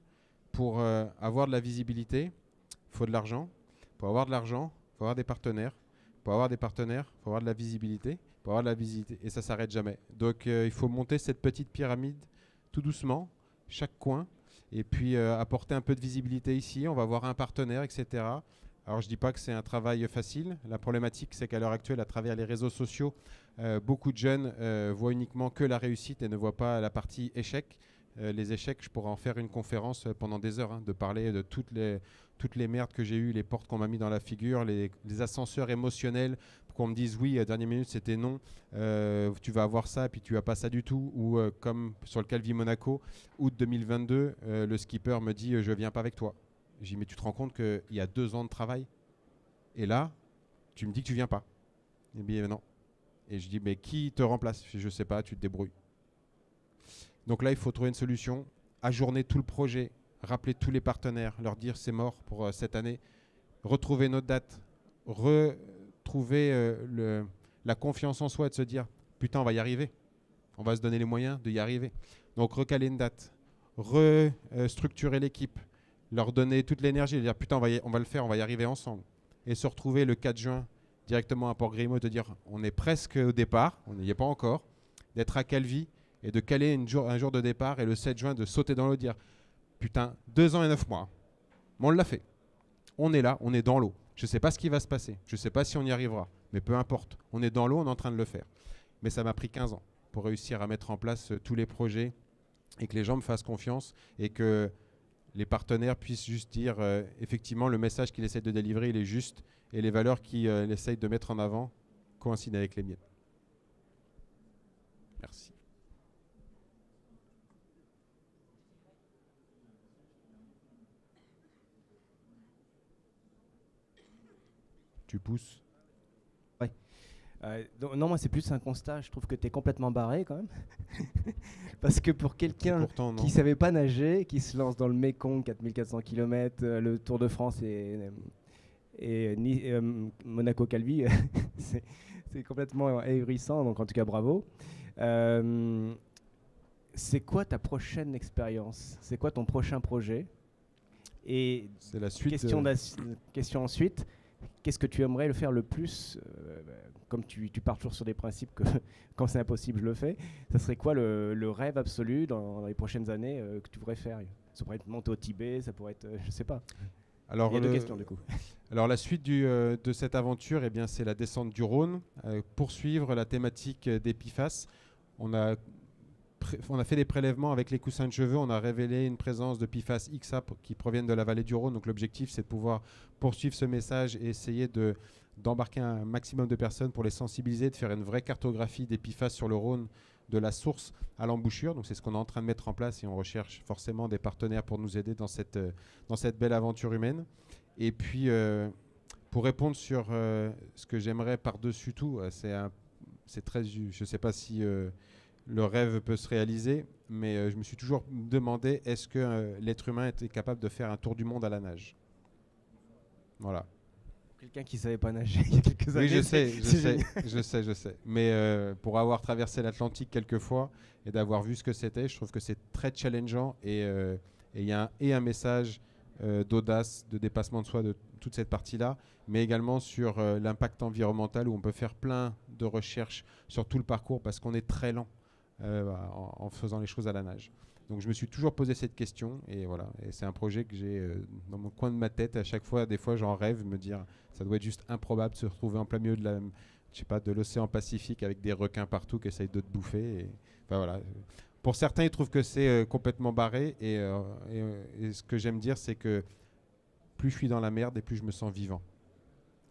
Pour avoir de la visibilité, il faut de l'argent. Pour avoir de l'argent, il faut avoir des partenaires. Pour avoir des partenaires, il faut avoir de la visibilité. Pour avoir de la visibilité, et ça ne s'arrête jamais. Donc, il faut monter cette petite pyramide tout doucement, chaque coin, et puis apporter un peu de visibilité ici. On va voir un partenaire, etc. Alors, je ne dis pas que c'est un travail facile. La problématique, c'est qu'à l'heure actuelle, à travers les réseaux sociaux, beaucoup de jeunes voient uniquement que la réussite et ne voient pas la partie échec. Les échecs, je pourrais en faire une conférence pendant des heures, de parler de toutes les merdes que j'ai eues, les portes qu'on m'a mis dans la figure, les ascenseurs émotionnels, pour qu'on me dise oui, à dernière minute c'était non, tu vas avoir ça, et puis tu n'as pas ça du tout, ou comme sur le Calvi Monaco, août 2022, le skipper me dit je viens pas avec toi. J'ai dit mais tu te rends compte qu'il y a 2 ans de travail, et là, tu me dis que tu viens pas. Et bien non. Et je dis mais qui te remplace? Je sais pas, tu te débrouilles. Donc là, il faut trouver une solution, ajourner tout le projet, rappeler tous les partenaires, leur dire c'est mort pour cette année, retrouver notre date, retrouver la confiance en soi et de se dire putain, on va y arriver, on va se donner les moyens d'y arriver. Donc recaler une date, restructurer l'équipe, leur donner toute l'énergie, dire putain, on va le faire, on va y arriver ensemble. Et se retrouver le 4 juin directement à Port-Grimaud, te dire on est presque au départ, on n'y est pas encore, d'être à Calvi, et de caler un jour de départ et le 7 juin de sauter dans l'eau, dire putain, 2 ans et 9 mois. Mais on l'a fait. On est là, on est dans l'eau. Je ne sais pas ce qui va se passer. Je ne sais pas si on y arrivera. Mais peu importe. On est dans l'eau, on est en train de le faire. Mais ça m'a pris 15 ans pour réussir à mettre en place tous les projets et que les gens me fassent confiance et que les partenaires puissent juste dire effectivement le message qu'il essaie de délivrer, il est juste et les valeurs qu'il essaye de mettre en avant coïncident avec les miennes. Merci. Tu pousses. Ouais. Non, moi c'est plus un constat. Je trouve que tu es complètement barré quand même. Parce que pour quelqu'un qui ne savait pas nager, qui se lance dans le Mékong, 4400 km, le Tour de France et Monaco-Calvi, c'est complètement ahurissant. Donc en tout cas, bravo. C'est quoi ta prochaine expérience? C'est quoi ton prochain projet? Et c'est la suite. Question ensuite. Qu'est-ce que tu aimerais le faire le plus comme tu pars toujours sur des principes que quand c'est impossible, je le fais. Ça serait quoi le rêve absolu dans les prochaines années que tu voudrais faire? Ça pourrait être monter au Tibet, ça pourrait être... je sais pas. Alors, il y a 2 questions du coup. Alors la suite de cette aventure, eh bien, c'est la descente du Rhône. Poursuivre la thématique des PFAS. On a fait des prélèvements avec les coussins de cheveux. On a révélé une présence de PFAS XA qui proviennent de la vallée du Rhône. Donc l'objectif, c'est de pouvoir poursuivre ce message et essayer d'embarquer un maximum de personnes pour les sensibiliser, de faire une vraie cartographie des PFAS sur le Rhône, de la source à l'embouchure. Donc c'est ce qu'on est en train de mettre en place et on recherche forcément des partenaires pour nous aider dans cette belle aventure humaine. Et puis, pour répondre sur ce que j'aimerais par-dessus tout, c'est très... Je ne sais pas si... le rêve peut se réaliser, mais je me suis toujours demandé est-ce que l'être humain était capable de faire un tour du monde à la nage. Voilà. quelqu'un qui savait pas nager il y a quelques années. Oui, je sais, c'est génial. je sais. Mais pour avoir traversé l'Atlantique quelques fois et d'avoir vu ce que c'était, je trouve que c'est très challengeant et il y a un message d'audace, de dépassement de soi de toute cette partie-là, mais également sur l'impact environnemental où on peut faire plein de recherches sur tout le parcours parce qu'on est très lent en faisant les choses à la nage. Donc je me suis toujours posé cette question et voilà. Et c'est un projet que j'ai dans mon coin de ma tête. À chaque fois, des fois, j'en rêve, me dire ça doit être juste improbable de se retrouver en plein milieu de de l'océan Pacifique avec des requins partout qui essayent de te bouffer. Et, enfin, voilà. Pour certains, ils trouvent que c'est complètement barré. Et ce que j'aime dire, c'est que plus je suis dans la merde et plus je me sens vivant.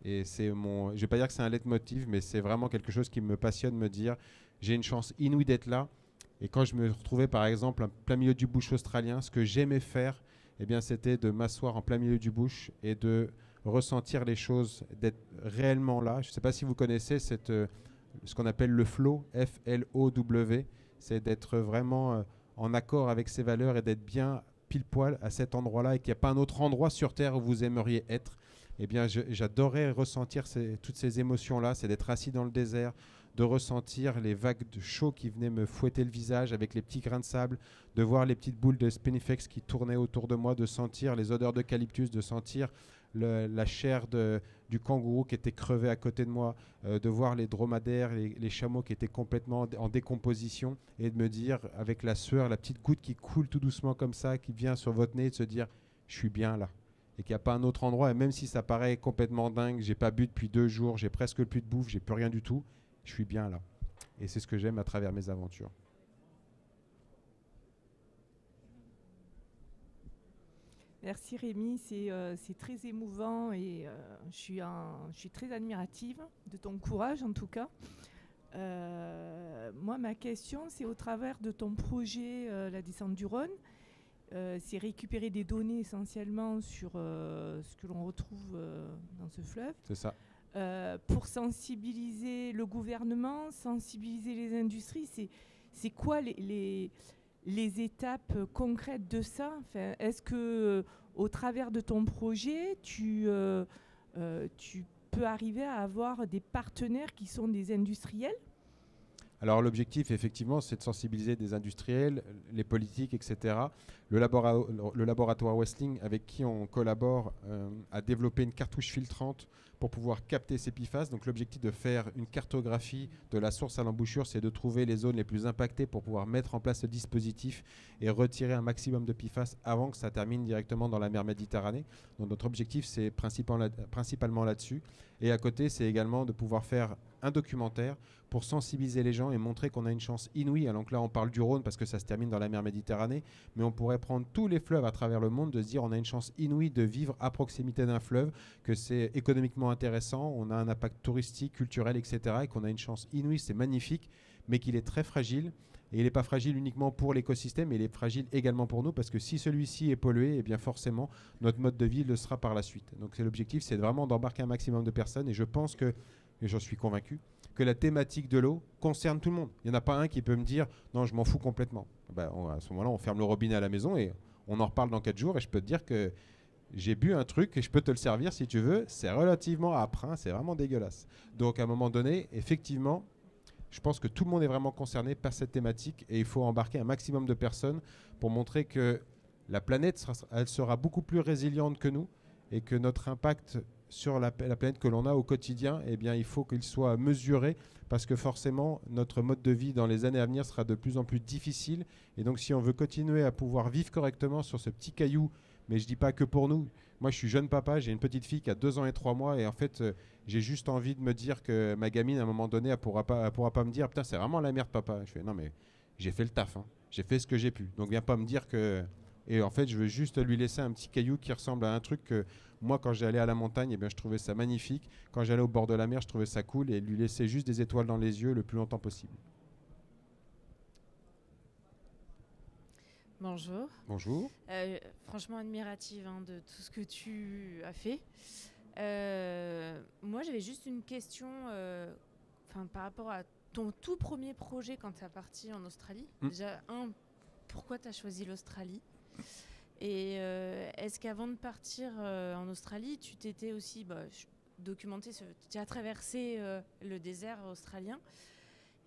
Et c'est je vais pas dire que c'est un leitmotiv, mais c'est vraiment quelque chose qui me passionne, me dire j'ai une chance inouïe d'être là. Et quand je me retrouvais par exemple en plein milieu du bush australien, ce que j'aimais faire, eh bien, c'était de m'asseoir en plein milieu du bush et de ressentir les choses, d'être réellement là. Je ne sais pas si vous connaissez ce qu'on appelle le flow, F-L-O-W, c'est d'être vraiment en accord avec ses valeurs et d'être bien pile poil à cet endroit-là et qu'il n'y a pas un autre endroit sur Terre où vous aimeriez être. Eh bien, j'adorais ressentir toutes ces émotions-là, c'est d'être assis dans le désert, de ressentir les vagues de chaud qui venaient me fouetter le visage avec les petits grains de sable, de voir les petites boules de spinifex qui tournaient autour de moi, de sentir les odeurs d'eucalyptus, de sentir la chair du kangourou qui était crevé à côté de moi, de voir les dromadaires, les chameaux qui étaient complètement en décomposition et de me dire avec la sueur, la petite goutte qui coule tout doucement comme ça, qui vient sur votre nez, de se dire je suis bien là. Et qu'il n'y a pas un autre endroit, et même si ça paraît complètement dingue, j'ai pas bu depuis 2 jours, j'ai presque plus de bouffe, j'ai plus rien du tout, je suis bien là. Et c'est ce que j'aime à travers mes aventures. Merci Rémi, c'est très émouvant et je suis très admirative de ton courage en tout cas. Moi, ma question, c'est au travers de ton projet La descente du Rhône, c'est récupérer des données essentiellement sur ce que l'on retrouve dans ce fleuve. C'est ça. Pour sensibiliser le gouvernement, sensibiliser les industries, c'est quoi les étapes concrètes de ça? Enfin, est-ce que au travers de ton projet, tu peux arriver à avoir des partenaires qui sont des industriels? Alors l'objectif, effectivement, c'est de sensibiliser des industriels, les politiques, etc. Le laboratoire Westling, avec qui on collabore, a développé une cartouche filtrante pour pouvoir capter ces PFAS. Donc l'objectif de faire une cartographie de la source à l'embouchure, c'est de trouver les zones les plus impactées pour pouvoir mettre en place ce dispositif et retirer un maximum de PFAS avant que ça termine directement dans la mer Méditerranée. Donc notre objectif, c'est principalement là-dessus. Et à côté, c'est également de pouvoir faire un documentaire pour sensibiliser les gens et montrer qu'on a une chance inouïe. Alors là, on parle du Rhône parce que ça se termine dans la mer Méditerranée, mais on pourrait prendre tous les fleuves à travers le monde, de se dire on a une chance inouïe de vivre à proximité d'un fleuve, que c'est économiquement intéressant, on a un impact touristique, culturel, etc. et qu'on a une chance inouïe, c'est magnifique, mais qu'il est très fragile. Et il n'est pas fragile uniquement pour l'écosystème, mais il est fragile également pour nous, parce que si celui-ci est pollué, eh bien forcément, notre mode de vie le sera par la suite. Donc l'objectif, c'est vraiment d'embarquer un maximum de personnes, et je pense que, et j'en suis convaincu, que la thématique de l'eau concerne tout le monde. Il n'y en a pas un qui peut me dire « non, je m'en fous complètement ». À ce moment-là, on ferme le robinet à la maison et on en reparle dans 4 jours, et je peux te dire que j'ai bu un truc et je peux te le servir si tu veux. C'est relativement âpre, hein, c'est vraiment dégueulasse. Donc à un moment donné, effectivement, je pense que tout le monde est vraiment concerné par cette thématique et il faut embarquer un maximum de personnes pour montrer que la planète elle sera beaucoup plus résiliente que nous et que notre impact sur la planète que l'on a au quotidien, eh bien, il faut qu'il soit mesuré parce que forcément, notre mode de vie dans les années à venir sera de plus en plus difficile. Et donc, si on veut continuer à pouvoir vivre correctement sur ce petit caillou, mais je ne dis pas que pour nous. Moi, je suis jeune papa, j'ai une petite fille qui a 2 ans et 3 mois et en fait, j'ai juste envie de me dire que ma gamine, à un moment donné, elle pourra pas me dire « Putain, c'est vraiment la merde, papa ». Je fais « Non, mais j'ai fait le taf, hein. J'ai fait ce que j'ai pu. Donc, viens pas me dire que… » Et en fait, je veux juste lui laisser un petit caillou qui ressemble à un truc que moi, quand j'allais à la montagne, eh bien, je trouvais ça magnifique. Quand j'allais au bord de la mer, je trouvais ça cool et lui laisser juste des étoiles dans les yeux le plus longtemps possible. Bonjour. Bonjour. Franchement admirative de tout ce que tu as fait. Moi, j'avais juste une question par rapport à ton tout premier projet quand tu es parti en Australie. Déjà, pourquoi tu as choisi l'Australie ? Et est-ce qu'avant de partir en Australie, tu t'étais aussi documenté, tu as traversé le désert australien.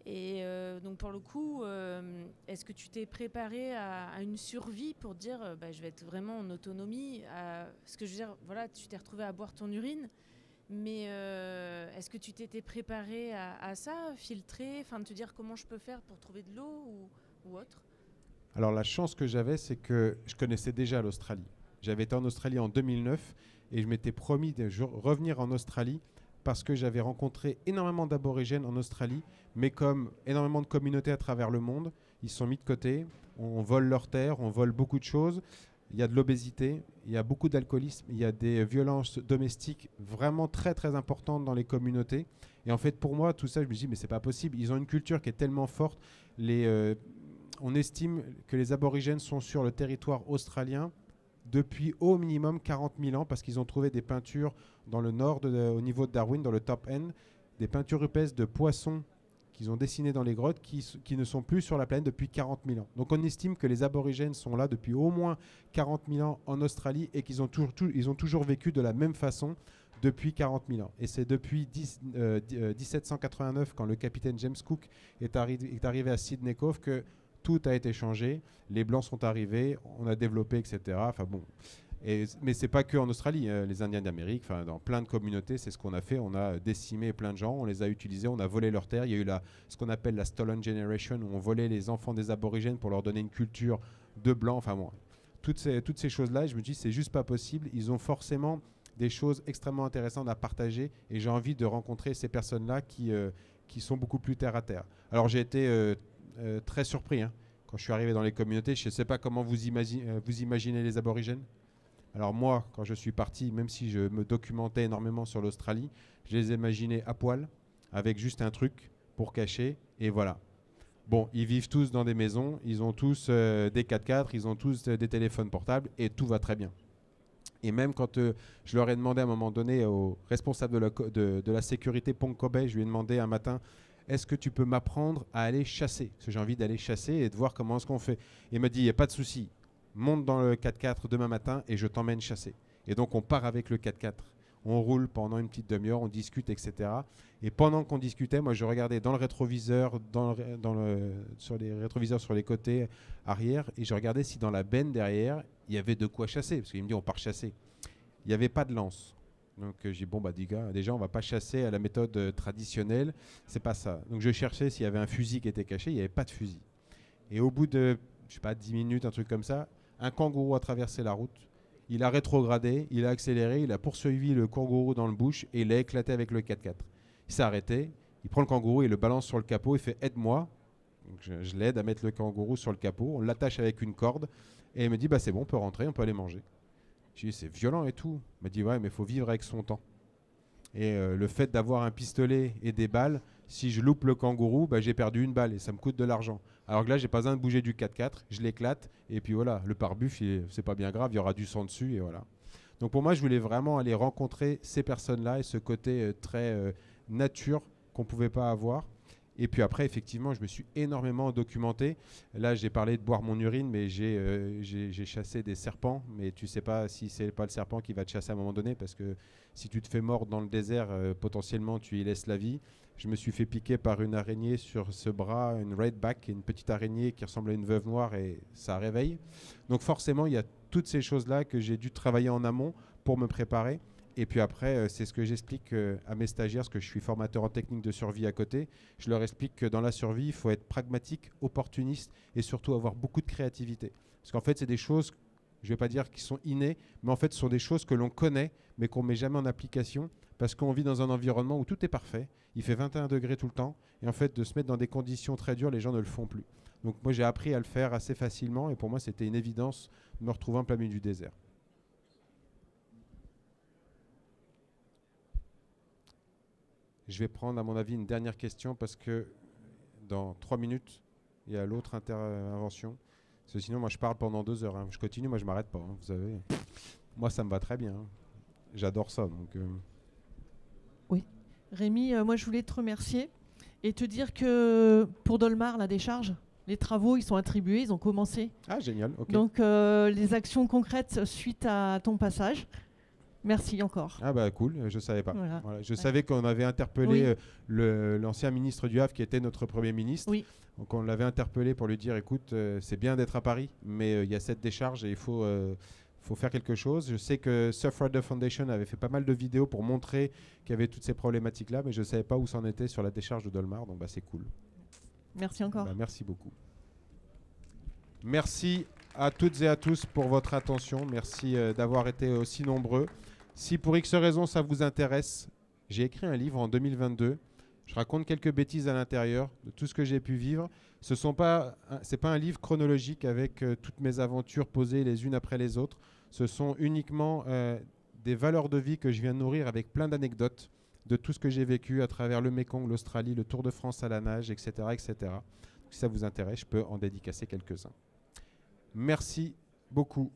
Et donc pour le coup, est-ce que tu t'es préparé à une survie pour dire je vais être vraiment en autonomie ce que je veux dire, voilà, tu t'es retrouvé à boire ton urine, mais est-ce que tu t'étais préparé à ça, filtrer, enfin de te dire comment je peux faire pour trouver de l'eau ou autre? Alors la chance que j'avais, c'est que je connaissais déjà l'Australie. J'avais été en Australie en 2009 et je m'étais promis de revenir en Australie parce que j'avais rencontré énormément d'aborigènes en Australie, mais comme énormément de communautés à travers le monde, ils sont mis de côté, on vole leurs terres, on vole beaucoup de choses, il y a de l'obésité, il y a beaucoup d'alcoolisme, il y a des violences domestiques vraiment très très importantes dans les communautés. Et en fait pour moi tout ça, je me dis mais c'est pas possible, ils ont une culture qui est tellement forte, on estime que les aborigènes sont sur le territoire australien depuis au minimum 40 000 ans parce qu'ils ont trouvé des peintures dans le nord, au niveau de Darwin, dans le top end, des peintures rupestres de poissons qu'ils ont dessinées dans les grottes qui ne sont plus sur la planète depuis 40 000 ans. Donc on estime que les aborigènes sont là depuis au moins 40 000 ans en Australie et qu'ils ont toujours vécu de la même façon depuis 40 000 ans. Et c'est depuis 1789, quand le capitaine James Cook est arrivé à Sydney Cove, que tout a été changé, les Blancs sont arrivés, on a développé, etc. Enfin bon, mais c'est pas que en Australie, les Indiens d'Amérique, dans plein de communautés, c'est ce qu'on a fait. On a décimé plein de gens, on les a utilisés, on a volé leurs terres. Il y a eu ce qu'on appelle la Stolen Generation, où on volait les enfants des aborigènes pour leur donner une culture de blanc. Enfin bon, toutes ces choses-là, je me dis, c'est juste pas possible. Ils ont forcément des choses extrêmement intéressantes à partager, et j'ai envie de rencontrer ces personnes-là qui sont beaucoup plus terre à terre. Alors j'ai été très surpris quand je suis arrivé dans les communautés. Je ne sais pas comment vous imaginez les aborigènes. Alors moi, quand je suis parti, même si je me documentais énormément sur l'Australie, je les imaginais à poil, avec juste un truc pour cacher, et voilà. Bon, ils vivent tous dans des maisons, ils ont tous des 4x4, ils ont tous des téléphones portables, et tout va très bien. Et même quand je leur ai demandé à un moment donné au responsable de la sécurité Ponko Bay, je lui ai demandé un matin, est-ce que tu peux m'apprendre à aller chasser? Parce que j'ai envie d'aller chasser et de voir comment est-ce qu'on fait. Il m'a dit, il n'y a pas de souci, monte dans le 4x4 demain matin et je t'emmène chasser. Et donc on part avec le 4x4. On roule pendant une petite demi-heure, on discute, etc. Et pendant qu'on discutait, moi je regardais dans le rétroviseur, sur les rétroviseurs sur les côtés arrière, et je regardais si dans la benne derrière, il y avait de quoi chasser. Parce qu'il me dit, on part chasser. Il n'y avait pas de lance. Donc j'ai dit, bon, déjà, on ne va pas chasser à la méthode traditionnelle. C'est pas ça. Donc je cherchais s'il y avait un fusil qui était caché. Il n'y avait pas de fusil. Et au bout de, 10 minutes, un truc comme ça, un kangourou a traversé la route. Il a rétrogradé, il a accéléré, il a poursuivi le kangourou dans le bush et il l'a éclaté avec le 4x4. Il s'est arrêté, il prend le kangourou, il le balance sur le capot, il fait « aide-moi ». Je l'aide à mettre le kangourou sur le capot, on l'attache avec une corde et il me dit « c'est bon, on peut rentrer, on peut aller manger ». J'ai dit « c'est violent et tout ». Il m'a dit « ouais, mais il faut vivre avec son temps ». Et le fait d'avoir un pistolet et des balles, si je loupe le kangourou, j'ai perdu une balle et ça me coûte de l'argent. Alors que là, j'ai pas besoin de bouger du 4x4, je l'éclate et puis voilà, le pare-buff, c'est pas bien grave, il y aura du sang dessus et voilà. Donc pour moi, je voulais vraiment aller rencontrer ces personnes-là et ce côté très nature qu'on pouvait pas avoir. Et puis après, effectivement, je me suis énormément documenté. Là, j'ai parlé de boire mon urine, mais j'ai chassé des serpents. Mais tu sais pas si c'est pas le serpent qui va te chasser à un moment donné, parce que si tu te fais mordre dans le désert, potentiellement, tu y laisses la vie. Je me suis fait piquer par une araignée sur ce bras, une redback, une petite araignée qui ressemble à une veuve noire, et ça réveille. Donc forcément, il y a toutes ces choses-là que j'ai dû travailler en amont pour me préparer. Et puis après, c'est ce que j'explique à mes stagiaires, parce que je suis formateur en technique de survie à côté. Je leur explique que dans la survie, il faut être pragmatique, opportuniste et surtout avoir beaucoup de créativité. Parce qu'en fait, c'est des choses, je ne vais pas dire qui sont innées, mais en fait, ce sont des choses que l'on connaît, mais qu'on ne met jamais en application, parce qu'on vit dans un environnement où tout est parfait. Il fait 21 degrés tout le temps. Et en fait, de se mettre dans des conditions très dures, les gens ne le font plus. Donc moi, j'ai appris à le faire assez facilement. Et pour moi, c'était une évidence de me retrouver en plein milieu du désert. Je vais prendre, à mon avis, une dernière question parce que dans 3 minutes, il y a l'autre intervention. Parce que sinon, moi, je parle pendant 2 heures. Je continue, moi, je ne m'arrête pas. Vous savez, moi, ça me va très bien. J'adore ça. Donc, Oui. Rémi, moi, je voulais te remercier et te dire que pour Dolmar, la décharge, les travaux, ils sont attribués, ils ont commencé. Ah, génial. Okay. Donc, les actions concrètes suite à ton passage. Merci encore. Ah bah cool, je savais pas. Voilà. Voilà, je savais qu'on avait interpellé Oui. l'ancien ministre du Havre qui était notre Premier ministre. Oui. Donc on l'avait interpellé pour lui dire, écoute, c'est bien d'être à Paris, mais il y a cette décharge et il faut faire quelque chose. Je sais que Surf Rider Foundation avait fait pas mal de vidéos pour montrer qu'il y avait toutes ces problématiques-là, mais je ne savais pas où c'en était sur la décharge de Dolmar, donc bah, c'est cool. Merci encore. Bah, merci beaucoup. Merci à toutes et à tous pour votre attention. Merci d'avoir été aussi nombreux. Si pour X raisons ça vous intéresse, j'ai écrit un livre en 2022. Je raconte quelques bêtises à l'intérieur de tout ce que j'ai pu vivre. C'est pas un livre chronologique avec toutes mes aventures posées les unes après les autres. Ce sont uniquement des valeurs de vie que je viens de nourrir avec plein d'anecdotes de tout ce que j'ai vécu à travers le Mékong, l'Australie, le Tour de France à la nage, etc., etc. Donc, si ça vous intéresse, je peux en dédicacer quelques-uns. Merci beaucoup.